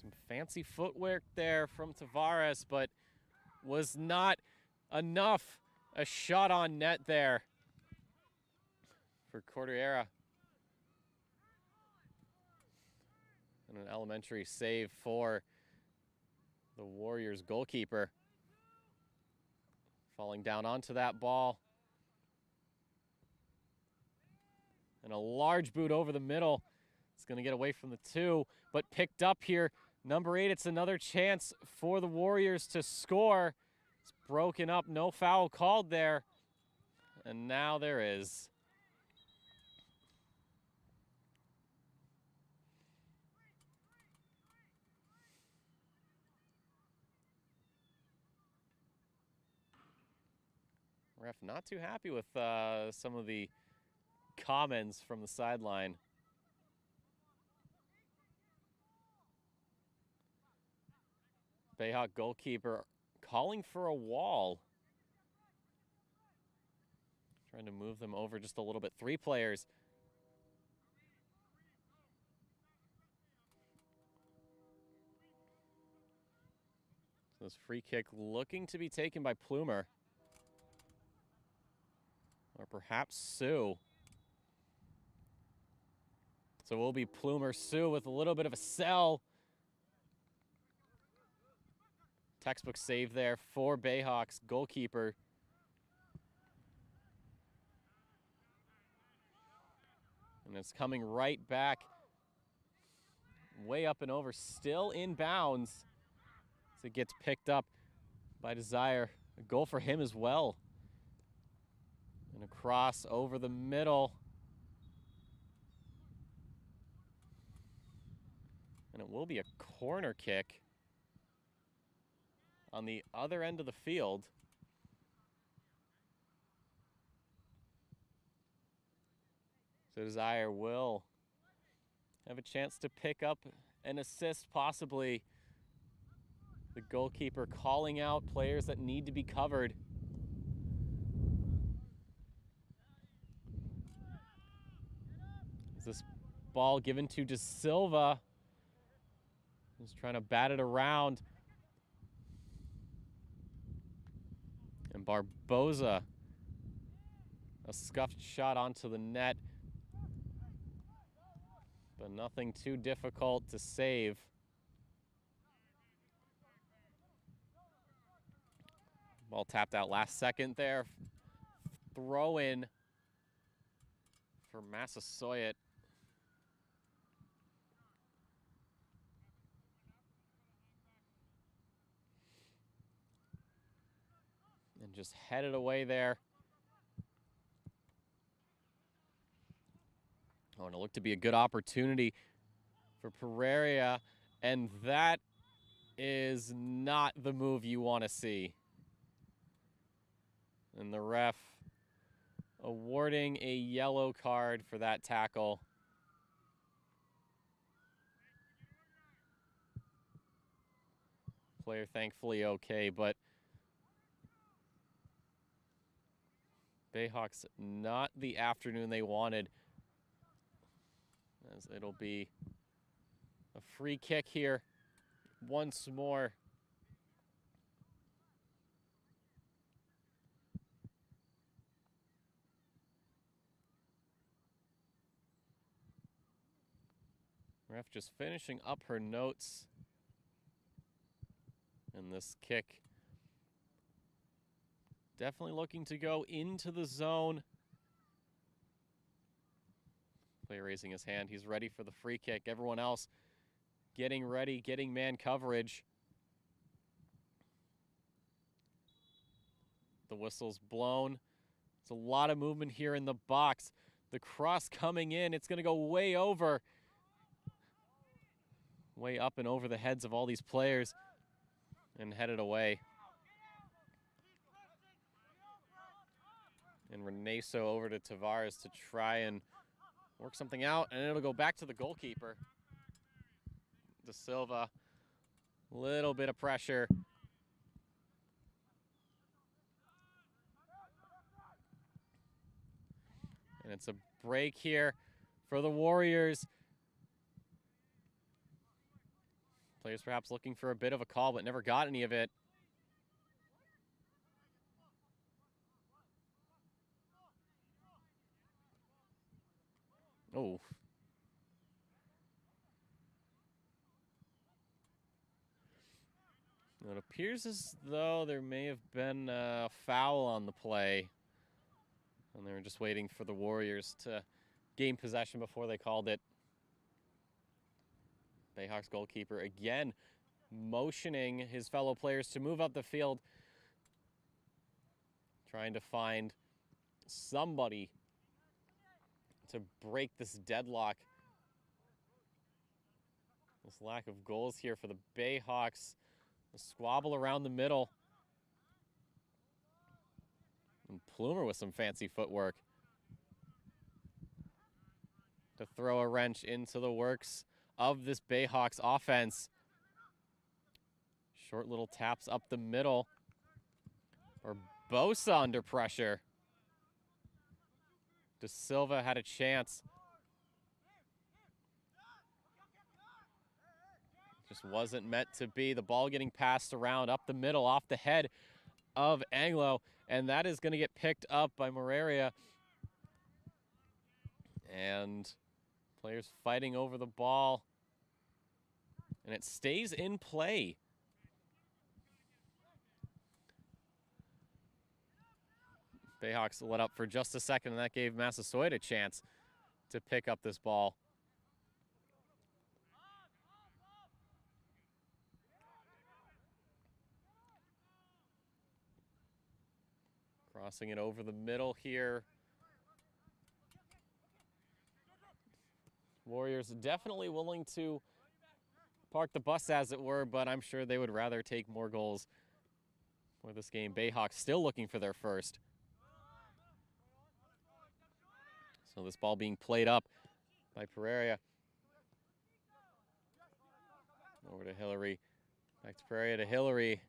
Some fancy footwork there from Tavares, but was not enough. A shot on net there for Cordillera. And an elementary save for the Warriors goalkeeper. Falling down onto that ball. And a large boot over the middle. It's going to get away from the 2, but picked up here. Number 8, it's another chance for the Warriors to score. It's broken up, no foul called there. And now there is. Ref not too happy with some of the comments from the sideline. Bayhawk goalkeeper calling for a wall. Trying to move them over just a little bit. 3 players. So this free kick looking to be taken by Plumer. or perhaps Sue. So it will be Plumer Sue with a little bit of a sell. Textbook save there for Bayhawks goalkeeper. And it's coming right back. Way up and over, still in bounds. As it gets picked up by Desire. A goal for him as well. And a cross over the middle. And it will be a corner kick on the other end of the field. So Desire will have a chance to pick up an assist, possibly. The goalkeeper calling out players that need to be covered. Is this ball given to De Silva? He's trying to bat it around. And Barboza, a scuffed shot onto the net, but nothing too difficult to save. Ball tapped out last second there. Throw in for Massasoit. And just headed away there. Oh, and it looked to be a good opportunity for Pereira, and that is not the move you want to see. And the ref awarding a yellow card for that tackle. Player thankfully okay, but Bayhawks not the afternoon they wanted, as it'll be a free kick here once more. Ref just finishing up her notes. And this kick definitely looking to go into the zone. Player raising his hand. He's ready for the free kick. Everyone else getting ready, getting man coverage. The whistle's blown. It's a lot of movement here in the box. The cross coming in. It's going to go way over. Way up and over the heads of all these players and headed away. And Reneso over to Tavares to try and work something out, and it'll go back to the goalkeeper. De Silva, little bit of pressure. And it's a break here for the Warriors. Players perhaps looking for a bit of a call, but never got any of it. Oh. It appears as though there may have been a foul on the play. And they were just waiting for the Warriors to gain possession before they called it. Bayhawks goalkeeper again motioning his fellow players to move up the field. Trying to find somebody to break this deadlock. This lack of goals here for the Bayhawks. A squabble around the middle. And Plumer with some fancy footwork to throw a wrench into the works of this Bayhawks offense. Short little taps up the middle. Barboza under pressure. De Silva had a chance. Just wasn't meant to be. The ball getting passed around up the middle, off the head of Anglo, and that is going to get picked up by Moraria. And players fighting over the ball, and it stays in play. Bayhawks let up for just a second, and that gave Massasoit a chance to pick up this ball. Crossing it over the middle here. Warriors definitely willing to park the bus, as it were, but I'm sure they would rather take more goals for this game. Bayhawks still looking for their first. So this ball being played up by Pereira. Over to Hillary. Back to Pereira to Hillary.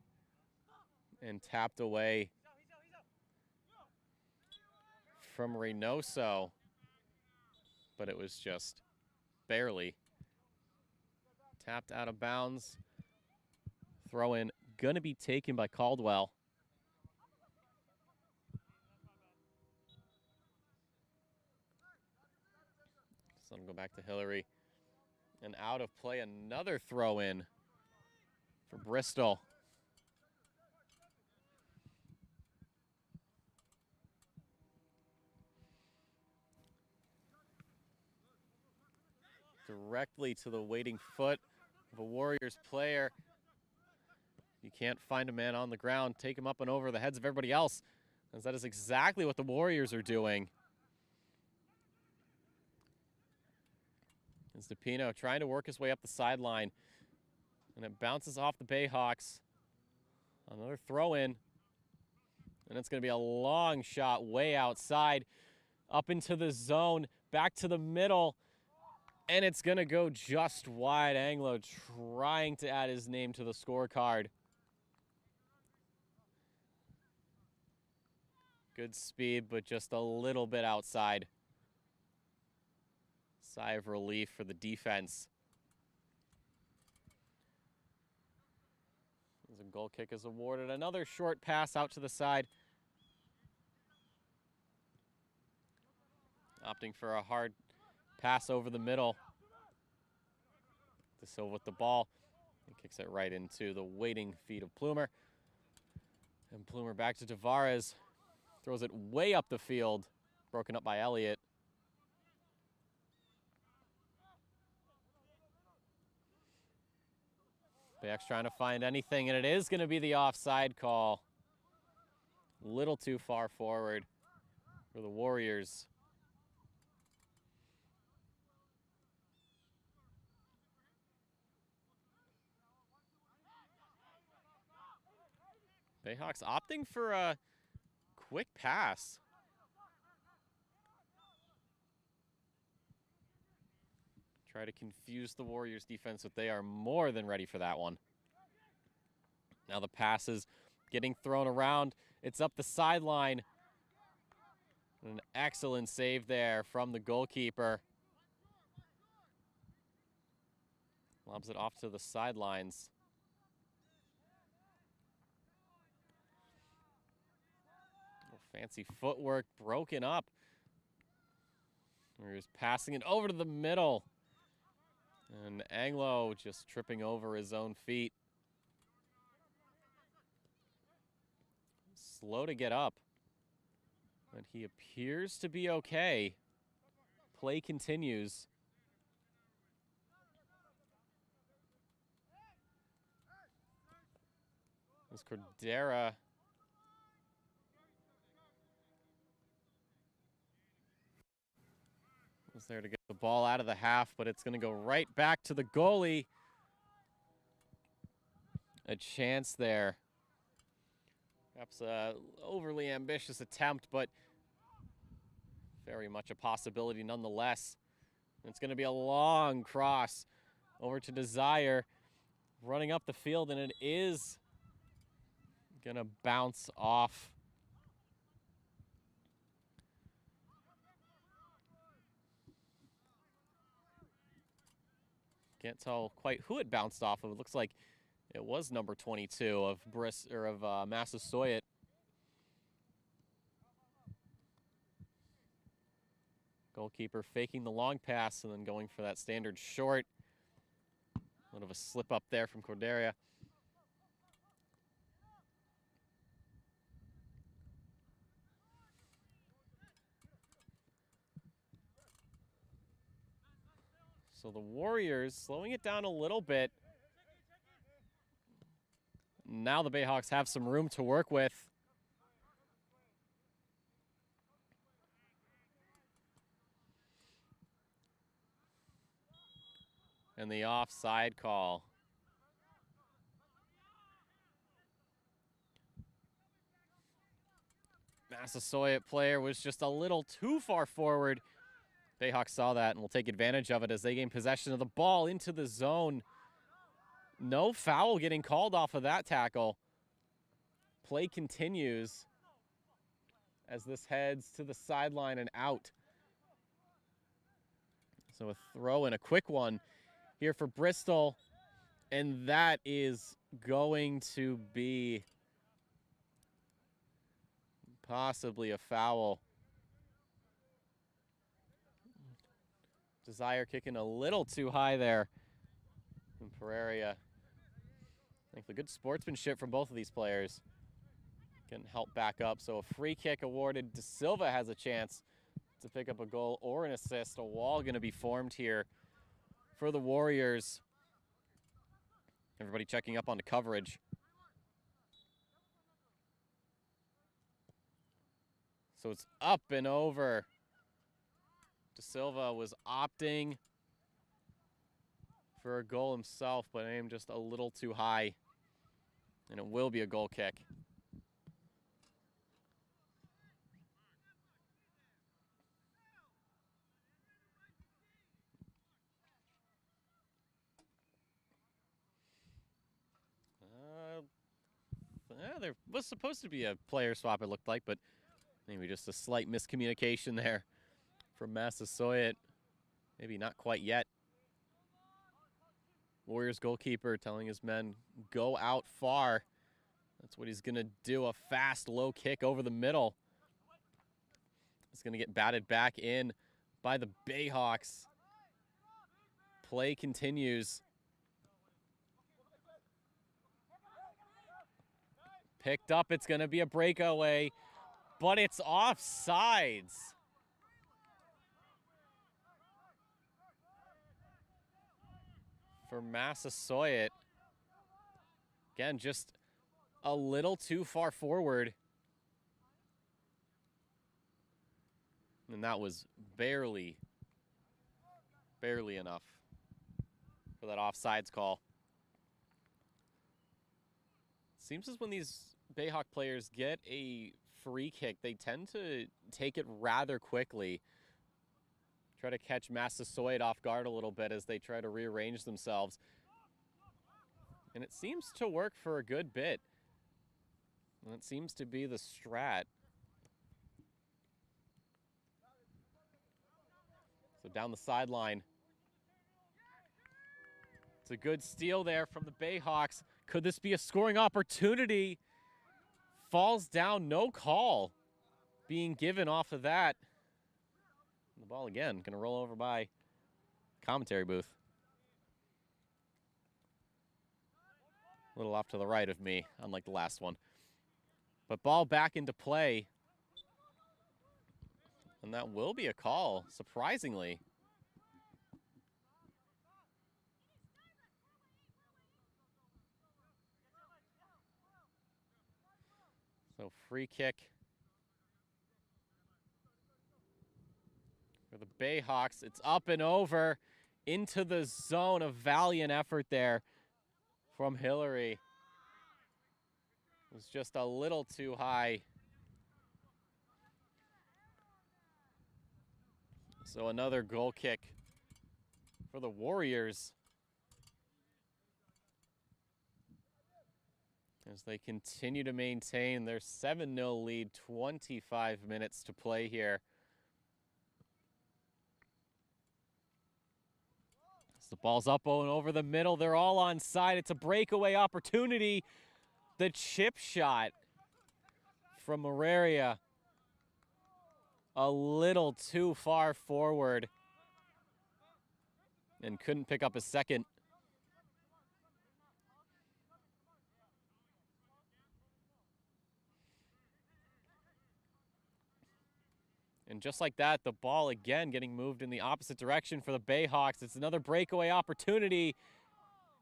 And tapped away from Reynoso. But it was just barely. Tapped out of bounds. Throw in gonna be taken by Caldwell. So it'll go back to Hillary. And out of play, another throw in for Bristol. Directly to the waiting foot of a Warriors player. You can't find a man on the ground, take him up and over the heads of everybody else, as that is exactly what the Warriors are doing. As DePino trying to work his way up the sideline, and it bounces off the Bayhawks. Another throw in, and it's going to be a long shot way outside, up into the zone, back to the middle, and it's going to go just wide. Anglo trying to add his name to the scorecard. Good speed, but just a little bit outside. Sigh of relief for the defense. As a goal kick is awarded. Another short pass out to the side. Opting for a hard pass over the middle. De Silva with the ball. He kicks it right into the waiting feet of Plumer. And Plumer back to Tavares. Throws it way up the field. Broken up by Elliott. Bayhawks trying to find anything, and it is going to be the offside call. A little too far forward for the Warriors. Bayhawks opting for a quick pass. Try to confuse the Warriors defense, but they are more than ready for that one. Now the pass is getting thrown around. It's up the sideline. An excellent save there from the goalkeeper. Lobs it off to the sidelines. Fancy footwork broken up. He was passing it over to the middle. And Anglo just tripping over his own feet. Slow to get up. But he appears to be okay. Play continues. As Cordera was there to get the ball out of the half, but it's going to go right back to the goalie. A chance there. Perhaps an overly ambitious attempt, but very much a possibility nonetheless. It's going to be a long cross over to Desire, running up the field, and it is going to bounce off. Can't tell quite who it bounced off of. It looks like it was number 22 of Massasoit. Goalkeeper faking the long pass and then going for that standard short. A little of a slip up there from Corderia. So the Warriors slowing it down a little bit. Now the Bayhawks have some room to work with. And the offside call. Massasoit player was just a little too far forward. Bayhawks saw that and will take advantage of it as they gain possession of the ball into the zone. No foul getting called off of that tackle. Play continues as this heads to the sideline and out. So a throw and a quick one here for Bristol. And that is going to be possibly a foul. Desire kicking a little too high there from Pereira. I think the good sportsmanship from both of these players can help back up. So a free kick awarded. De Silva has a chance to pick up a goal or an assist. A wall going to be formed here for the Warriors. Everybody checking up on the coverage. So it's up and over. De Silva was opting for a goal himself, but aimed just a little too high. And it will be a goal kick. There was supposed to be a player swap, it looked like, but maybe just a slight miscommunication there from Massasoit. Maybe not quite yet. Warriors goalkeeper telling his men, go out far. That's what he's going to do, a fast, low kick over the middle. It's going to get batted back in by the Bayhawks. Play continues. Picked up, it's going to be a breakaway, but it's offsides. For Massasoit. Again, just a little too far forward. And that was barely enough for that offsides call. Seems as when these Bayhawk players get a free kick, they tend to take it rather quickly. Try to catch Massasoit off guard a little bit as they try to rearrange themselves. And it seems to work for a good bit. And it seems to be the strat. So down the sideline. It's a good steal there from the Bayhawks. Could this be a scoring opportunity? Falls down, no call being given off of that. The ball again, gonna roll over by commentary booth. A little off to the right of me, unlike the last one. But ball back into play. And that will be a call, surprisingly. So free kick for the Bayhawks. It's up and over into the zone. A valiant effort there from Hillary. It was just a little too high. So another goal kick for the Warriors as they continue to maintain their 7-0 lead, 25 minutes to play here. As the ball's up and over the middle, they're all on side. It's a breakaway opportunity. The chip shot from Moraria. a little too far forward and couldn't pick up a second. And just like that, the ball again getting moved in the opposite direction for the Bayhawks. It's another breakaway opportunity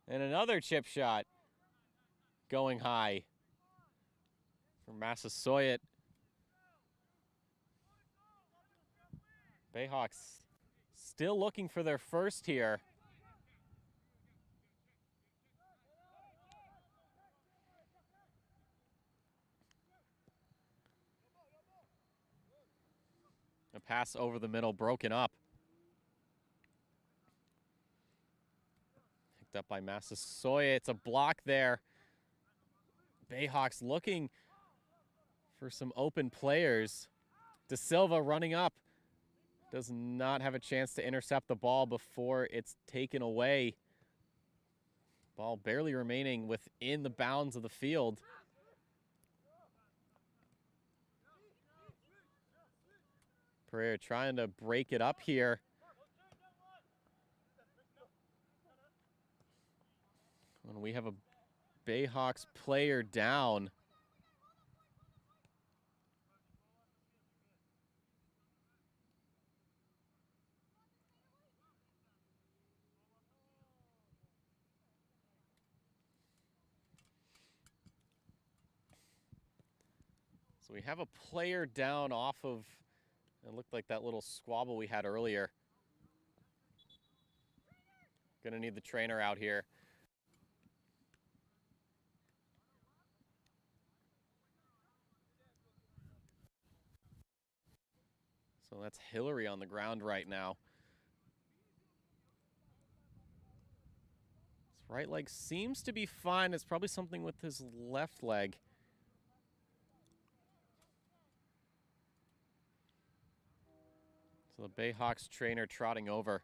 and another chip shot going high for Massasoit. Bayhawks still looking for their first here. A pass over the middle, broken up. Picked up by Massasoit. It's a block there. Bayhawks looking for some open players. De Silva running up. Does not have a chance to intercept the ball before it's taken away. Ball barely remaining within the bounds of the field. Pereira trying to break it up here. When we have a Bayhawks player down. So we have a player down off of, it looked like that little squabble we had earlier. Gonna need the trainer out here. So that's Hillary on the ground right now. His right leg seems to be fine. It's probably something with his left leg. So the Bayhawks trainer trotting over.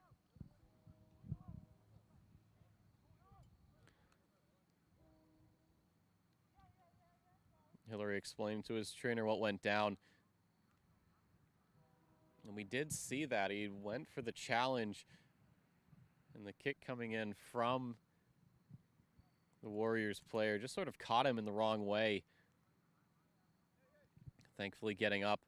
Hillary explained to his trainer what went down. And we did see that. He went for the challenge. And the kick coming in from the Warriors player just sort of caught him in the wrong way. Thankfully getting up.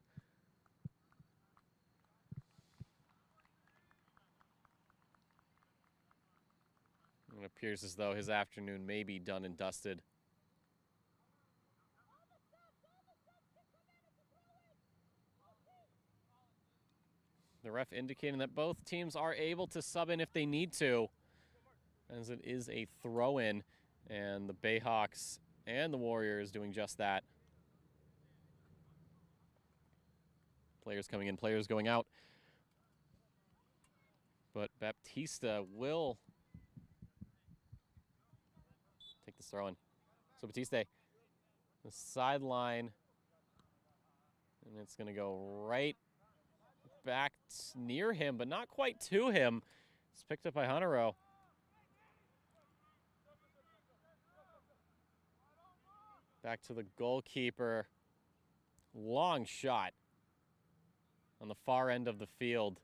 It appears as though his afternoon may be done and dusted. The ref indicating that both teams are able to sub in if they need to, as it is a throw-in, and the Bayhawks and the Warriors doing just that. Players coming in, players going out. But Baptista will take this throw in. So Batiste, the sideline, and it's gonna go right back near him, but not quite to him. It's picked up by Huntero. Back to the goalkeeper. Long shot on the far end of the field.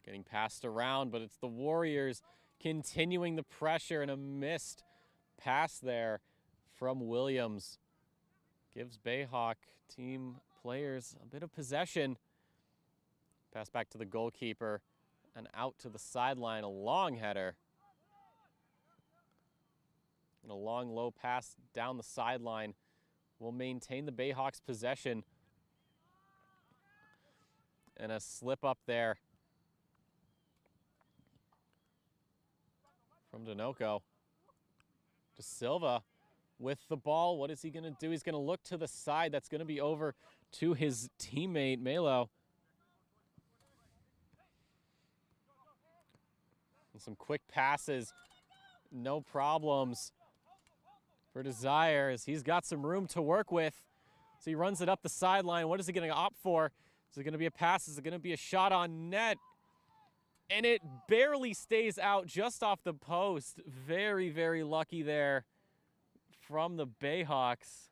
Getting passed around, but it's the Warriors continuing the pressure, and a missed pass there from Williams. Gives Bayhawk team players a bit of possession. Pass back to the goalkeeper and out to the sideline, a long header. And a long low pass down the sideline will maintain the Bayhawks possession. And a slip up there from Dinoco. De Silva with the ball. What is he going to do? He's going to look to the side. That's going to be over to his teammate, Melo. And some quick passes. No problems for Desire, as he's got some room to work with. So he runs it up the sideline. What is he going to opt for? Is it going to be a pass? Is it going to be a shot on net? And it barely stays out, just off the post. Very, very lucky there from the Bayhawks.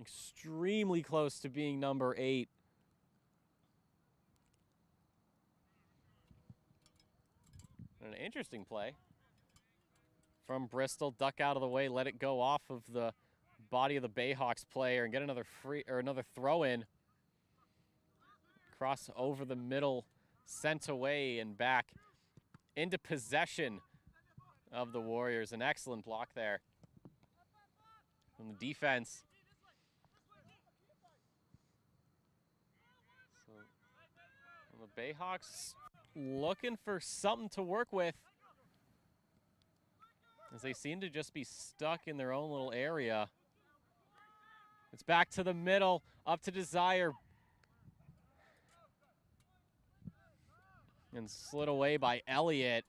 extremely close to being number 8. An interesting play from Bristol. Duck out of the way, let it go off of the body of the Bayhawks player and get another another throw in. Cross over the middle, sent away and back into possession of the Warriors. An excellent block there from the defense. So the Bayhawks looking for something to work with, as they seem to just be stuck in their own little area. It's back to the middle, up to Desire. And slid away by Elliott.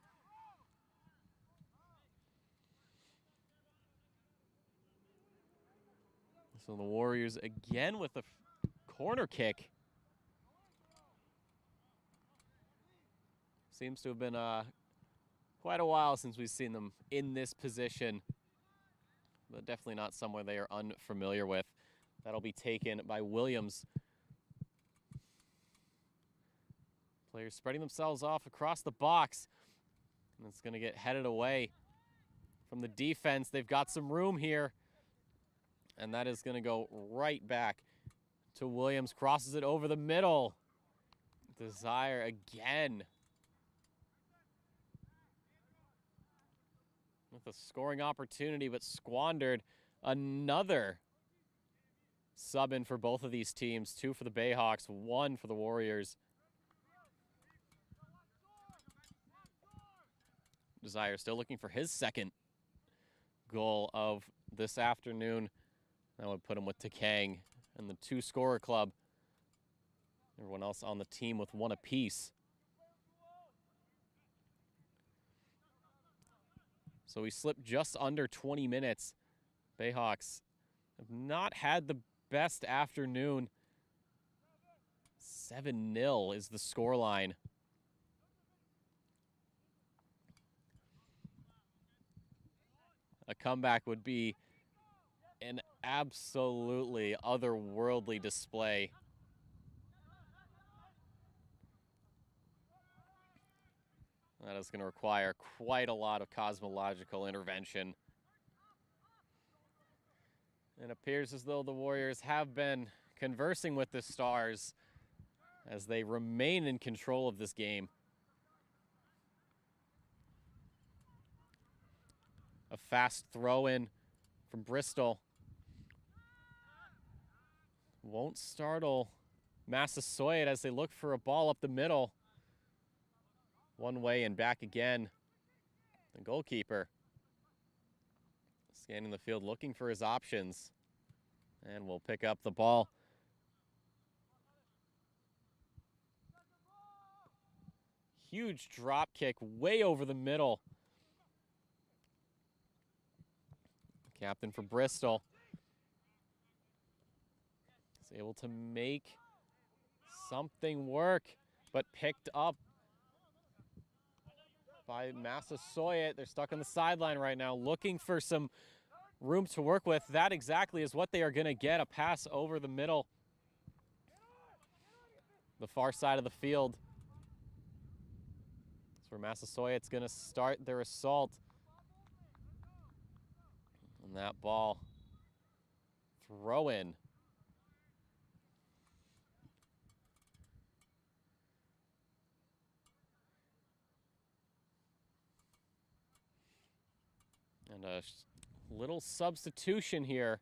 So the Warriors again with a corner kick. Seems to have been quite a while since we've seen them in this position, but definitely not somewhere they are unfamiliar with. That'll be taken by Williams. Players spreading themselves off across the box. And it's going to get headed away from the defense. They've got some room here. And that is going to go right back to Williams. Crosses it over the middle. Desire again. With a scoring opportunity, but squandered. Another sub in for both of these teams. 2 for the Bayhawks, 1 for the Warriors. Desire still looking for his second goal of this afternoon. That would put him with Takang and the 2-scorer club. Everyone else on the team with 1 apiece. So we slipped just under 20 minutes. Bayhawks have not had the best afternoon. 7-0 is the scoreline. A comeback would be an absolutely otherworldly display. That is going to require quite a lot of cosmological intervention. It appears as though the Warriors have been conversing with the Stars as they remain in control of this game. A fast throw in from Bristol. Won't startle Massasoit as they look for a ball up the middle. One way and back again. The goalkeeper scanning the field, looking for his options. And will pick up the ball. Huge drop kick way over the middle. Captain for Bristol is able to make something work, but picked up by Massasoit. They're stuck on the sideline right now, looking for some room to work with. That exactly is what they are going to get, a pass over the middle. The far side of the field. That's where Massasoit's going to start their assault. And that ball, throw in. And a little substitution here.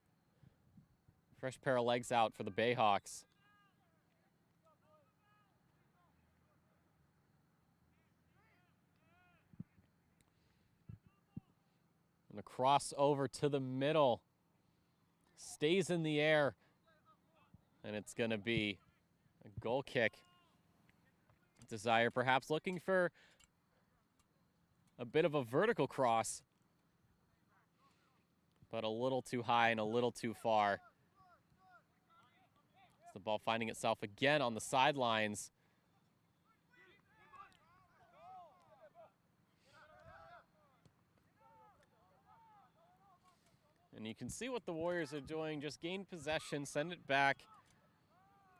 Fresh pair of legs out for the Bayhawks. And a crossover to the middle. Stays in the air. And it's going to be a goal kick. Desire perhaps looking for a bit of a vertical cross, but a little too high and a little too far. The ball finding itself again on the sidelines. And you can see what the Warriors are doing. Just gain possession, send it back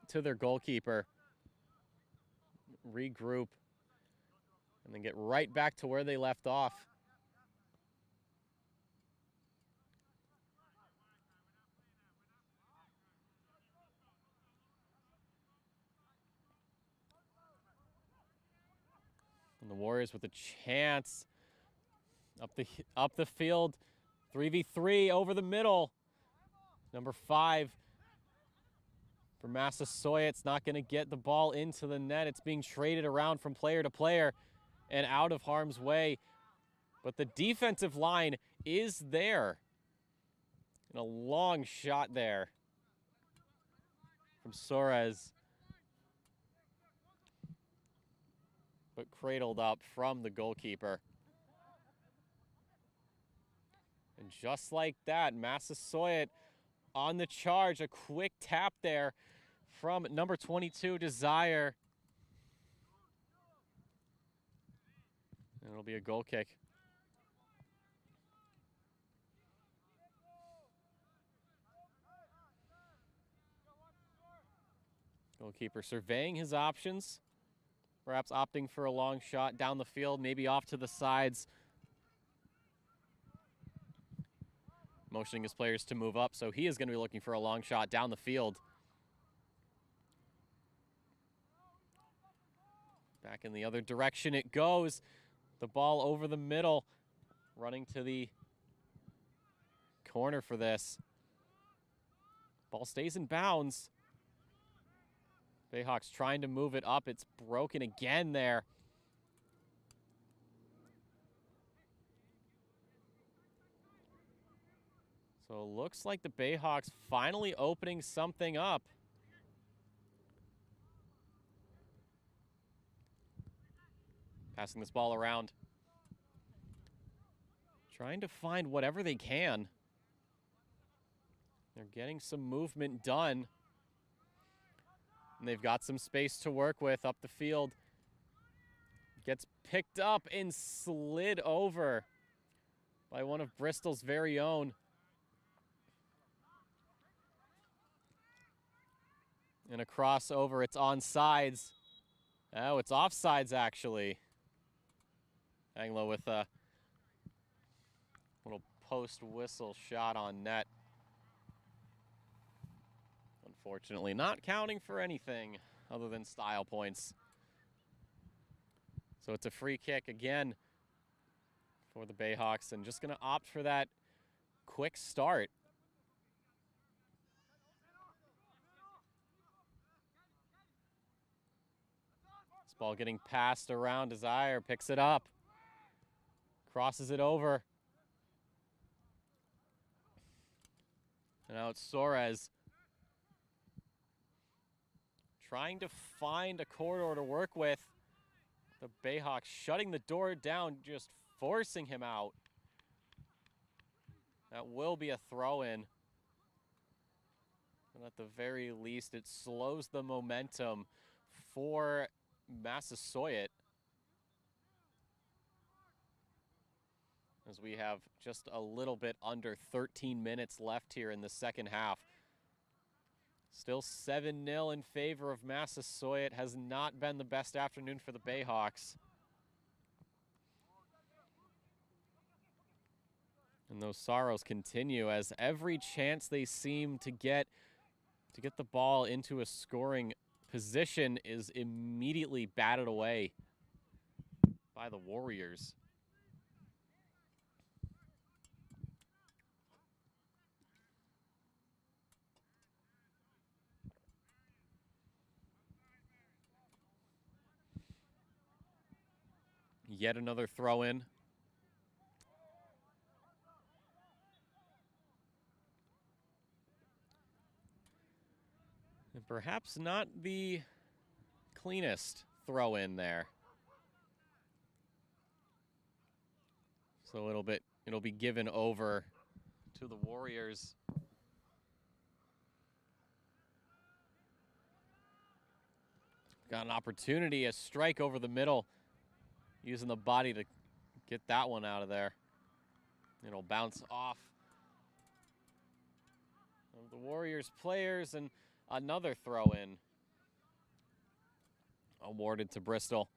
to their goalkeeper. Regroup. And then get right back to where they left off. And the Warriors with a chance up the field, 3v3 over the middle. Number 5 for Massasoit. It's not going to get the ball into the net. It's being traded around from player to player and out of harm's way. But the defensive line is there. And a long shot there from Suarez. But cradled up from the goalkeeper. And just like that, Massasoit on the charge. A quick tap there from number 22, Desire. And it'll be a goal kick. Goalkeeper surveying his options. Perhaps opting for a long shot down the field, maybe off to the sides. Motioning his players to move up, so he is going to be looking for a long shot down the field. Back in the other direction it goes. The ball over the middle, running to the corner for this. Ball stays in bounds. Bayhawks trying to move it up. It's broken again there. So it looks like the Bayhawks finally opening something up. Passing this ball around. Trying to find whatever they can. They're getting some movement done. And they've got some space to work with up the field. Gets picked up and slid over by one of Bristol's very own. And a crossover, it's on sides. Oh, it's offsides actually. Anglo with a little post-whistle shot on net. Unfortunately, not counting for anything other than style points. So it's a free kick again for the Bayhawks, and just going to opt for that quick start. This ball getting passed around. Desire picks it up, crosses it over. And now it's Suarez. Trying to find a corridor to work with. The Bayhawks shutting the door down, just forcing him out. That will be a throw-in. And at the very least, it slows the momentum for Massasoit. As we have just a little bit under 13 minutes left here in the second half. Still 7-0 in favor of Massasoit. Has not been the best afternoon for the Bayhawks. And those sorrows continue as every chance they seem to get the ball into a scoring position is immediately batted away by the Warriors. Yet another throw-in. And perhaps not the cleanest throw-in there. So it'll be given over to the Warriors. Got an opportunity, a strike over the middle. Using the body to get that one out of there. It'll bounce off of the Warriors players, and another throw-in awarded to Bristol.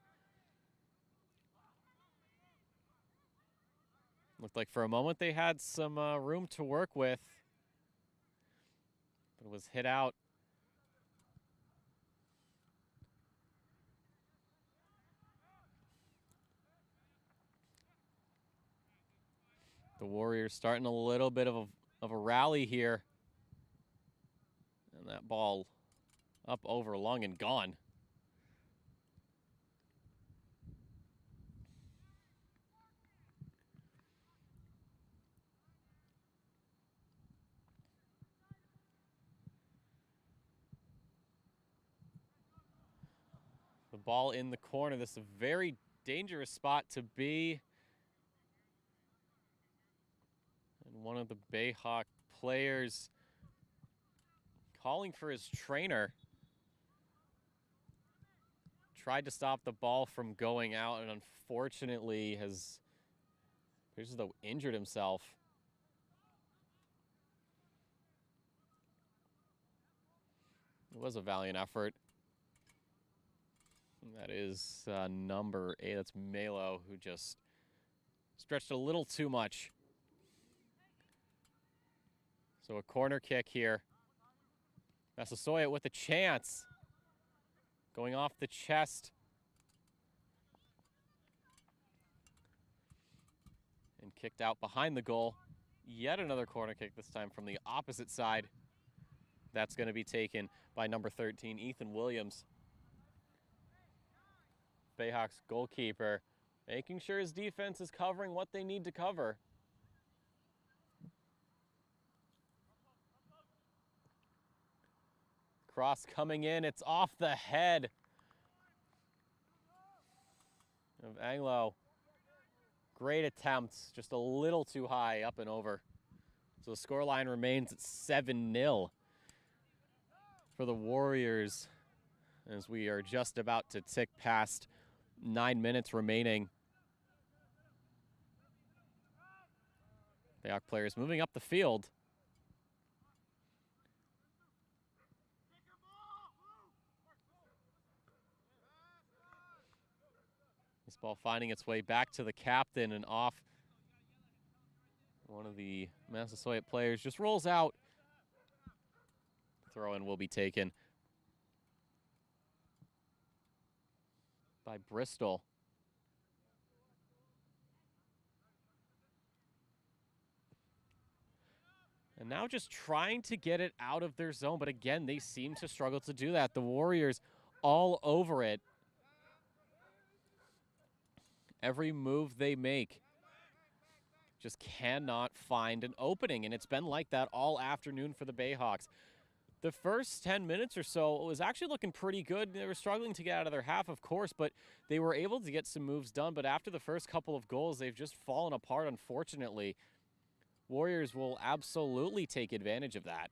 Looked like for a moment they had some room to work with, but it was hit out. The Warriors starting a little bit of a rally here. And that ball up, over, long, and gone. The ball in the corner. This is a very dangerous spot to be. And one of the Bayhawk players calling for his trainer. Tried to stop the ball from going out, and unfortunately appears as though injured himself. It was a valiant effort. And that is number 8. That's Malo, who just stretched a little too much. So a corner kick here. Massasoit with a chance. Going off the chest. And kicked out behind the goal. Yet another corner kick, this time from the opposite side. That's going to be taken by number 13, Ethan Williams. Bayhawks goalkeeper making sure his defense is covering what they need to cover. Cross coming in, it's off the head of Anglo. Great attempt, just a little too high, up and over. So the scoreline remains at 7-0 for the Warriors, as we are just about to tick past 9 minutes remaining. Bayhawk players moving up the field. This ball finding its way back to the captain and off. One of the Massasoit players just rolls out. Throw-in will be taken by Bristol. And now just trying to get it out of their zone, but again, they seem to struggle to do that. The Warriors all over it. Every move they make just cannot find an opening, and it's been like that all afternoon for the Bayhawks. The first 10 minutes or so was actually looking pretty good. They were struggling to get out of their half, of course, but they were able to get some moves done. But after the first couple of goals, they've just fallen apart, unfortunately. Warriors will absolutely take advantage of that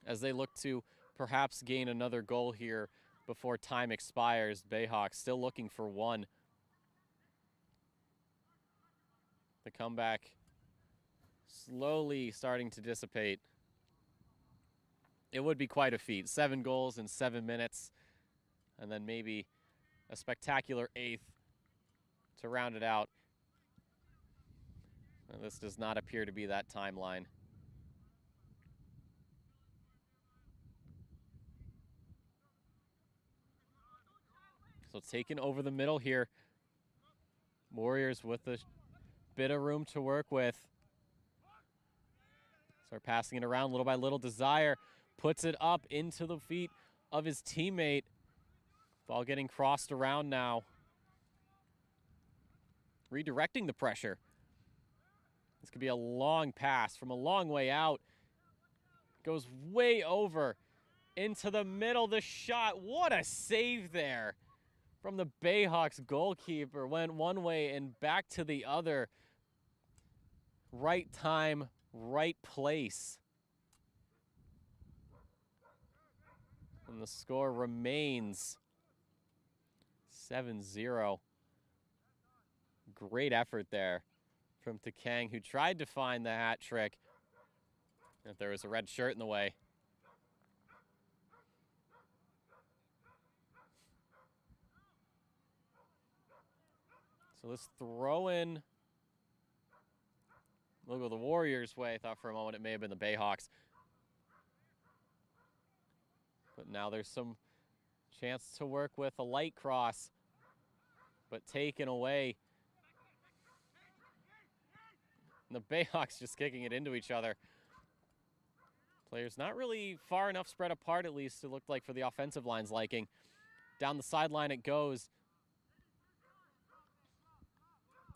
as they look to perhaps gain another goal here before time expires. Bayhawks still looking for one. The comeback slowly starting to dissipate. It would be quite a feat. 7 goals in 7 minutes, and then maybe a spectacular 8th to round it out. And this does not appear to be that timeline. So taken over the middle here. Warriors with a bit of room to work with. Start passing it around little by little. Desire puts it up into the feet of his teammate. Ball getting crossed around now. Redirecting the pressure. This could be a long pass from a long way out. Goes way over into the middle. The shot, what a save there from the Bayhawks goalkeeper. Went one way and back to the other. Right time, right place. And the score remains 7-0. Great effort there from Takang, who tried to find the hat trick. If there was a red shirt in the way. So this throw-in will go the Warriors' way. I thought for a moment it may have been the Bayhawks. But now there's some chance to work with a light cross, but taken away. And the Bayhawks just kicking it into each other. Players not really far enough spread apart, at least, it looked like, for the offensive line's liking. Down the sideline it goes.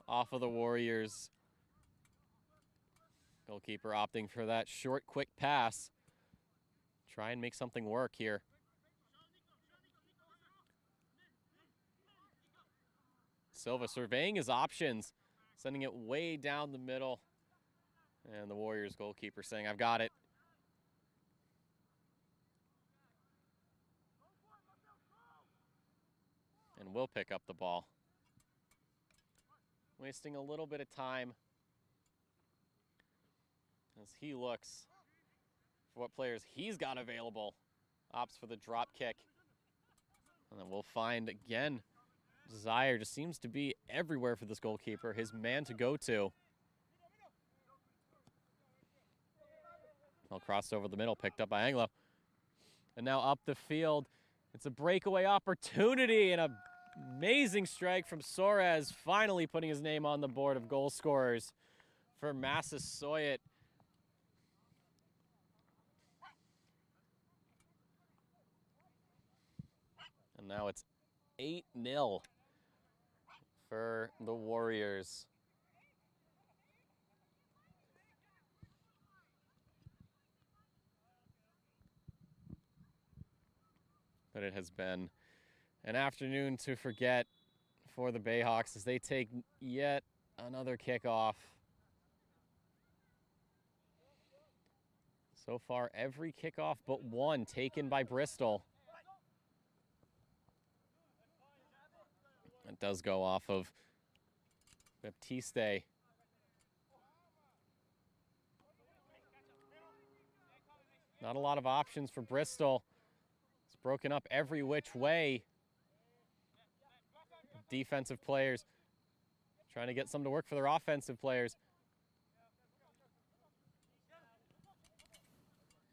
Off of the Warriors. Goalkeeper opting for that short, quick pass. Try and make something work here. Silva surveying his options, sending it way down the middle. And the Warriors goalkeeper saying, "I've got it." And will pick up the ball. Wasting a little bit of time as he looks for what players he's got available. Opts for the drop kick. And then we'll find again, Desire just seems to be everywhere for this goalkeeper. His man to go to. Well, crossed over the middle, picked up by Anglo. And now up the field. It's a breakaway opportunity and an amazing strike from Soares, finally putting his name on the board of goal scorers for Massasoit. And now it's 8-0 for the Warriors. But it has been an afternoon to forget for the Bayhawks as they take yet another kickoff. So far, every kickoff but one taken by Bristol. It does go off of Baptiste. Not a lot of options for Bristol. It's broken up every which way. Defensive players trying to get some to work for their offensive players.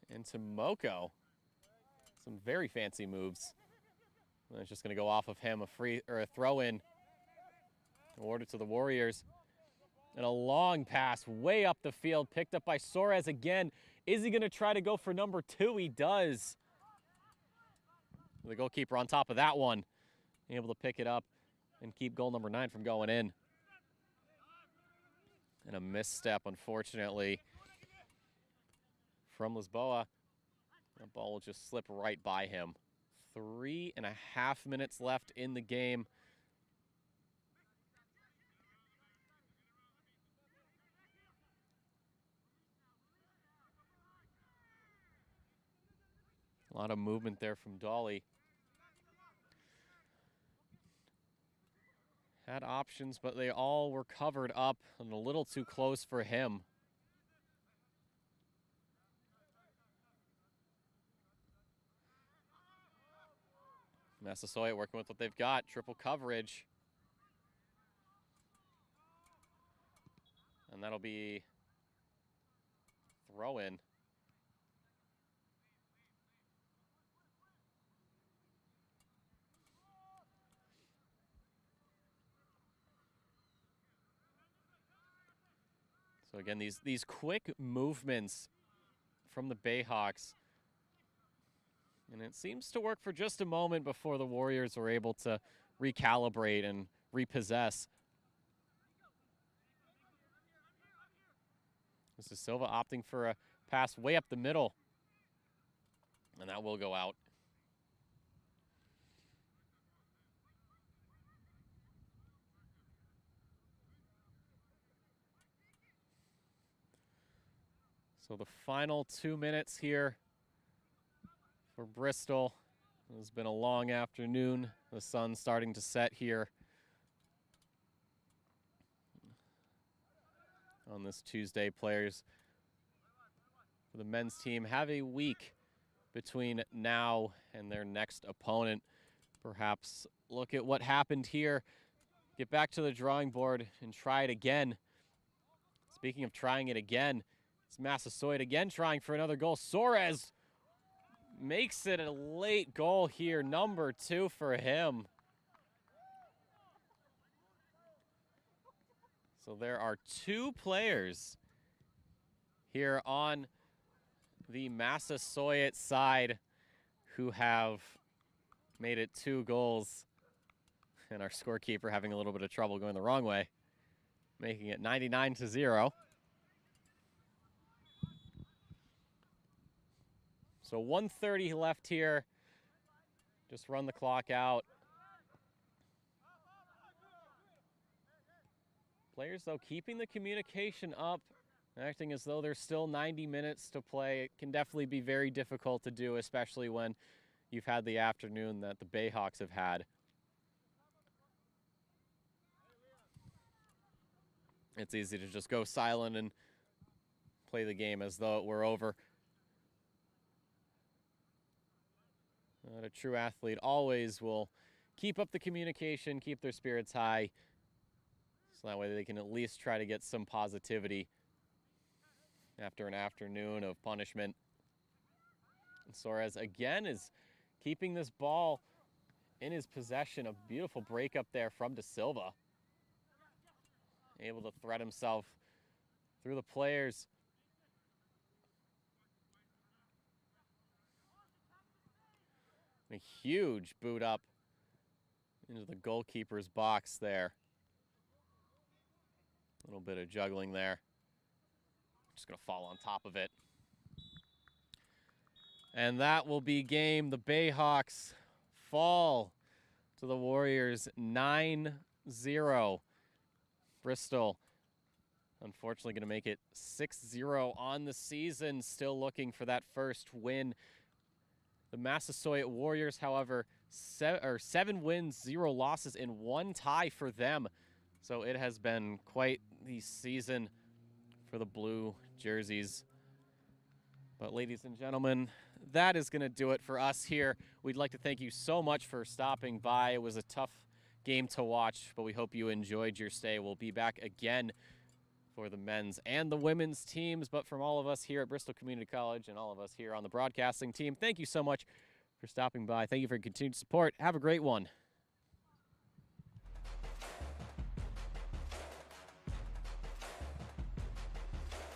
Into Moko. Some very fancy moves. And it's just going to go off of him, a throw-in. Awarded to the Warriors. And a long pass way up the field, picked up by Soares again. Is he going to try to go for number 2? He does. The goalkeeper on top of that one, able to pick it up and keep goal number 9 from going in. And a misstep, unfortunately, from Lisboa. That ball will just slip right by him. 3.5 minutes left in the game. A lot of movement there from Dolly. Had options, but they all were covered up and a little too close for him. Massasoit working with what they've got. Triple coverage. And that'll be throw-in. So again, these quick movements from the Bayhawks. And it seems to work for just a moment before the Warriors were able to recalibrate and repossess. This is Silva opting for a pass way up the middle. And that will go out. So the final 2 minutes here for Bristol. It's been a long afternoon. The sun's starting to set here on this Tuesday. Players for the men's team have a week between now and their next opponent. Perhaps look at what happened here, get back to the drawing board and try it again. Speaking of trying it again, it's Massasoit again trying for another goal. Soares makes it a late goal here, number 2 for him. So there are 2 players here on the Massasoit side who have made it 2 goals. And our scorekeeper having a little bit of trouble going the wrong way, making it 99-0. So 1:30 left here. Just run the clock out. Players, though, keeping the communication up, acting as though there's still 90 minutes to play. It can definitely be very difficult to do, especially when you've had the afternoon that the Bayhawks have had. It's easy to just go silent and play the game as though it were over. A true athlete always will keep up the communication, keep their spirits high, so that way they can at least try to get some positivity after an afternoon of punishment. And Soares again is keeping this ball in his possession. A beautiful break up there from De Silva. Able to thread himself through the players. A huge boot up into the goalkeeper's box there. A little bit of juggling there. Just going to fall on top of it. And that will be game. The Bayhawks fall to the Warriors 9-0. Bristol, unfortunately, going to make it 6-0 on the season. Still looking for that first win. The Massasoit Warriors, however, 7 wins, 0 losses, and 1 tie for them. So it has been quite the season for the blue jerseys. But ladies and gentlemen, that is going to do it for us here. We'd like to thank you so much for stopping by. It was a tough game to watch, but we hope you enjoyed your stay. We'll be back again for the men's and the women's teams. But from all of us here at Bristol Community College and all of us here on the broadcasting team, thank you so much for stopping by. Thank you for your continued support. Have a great one.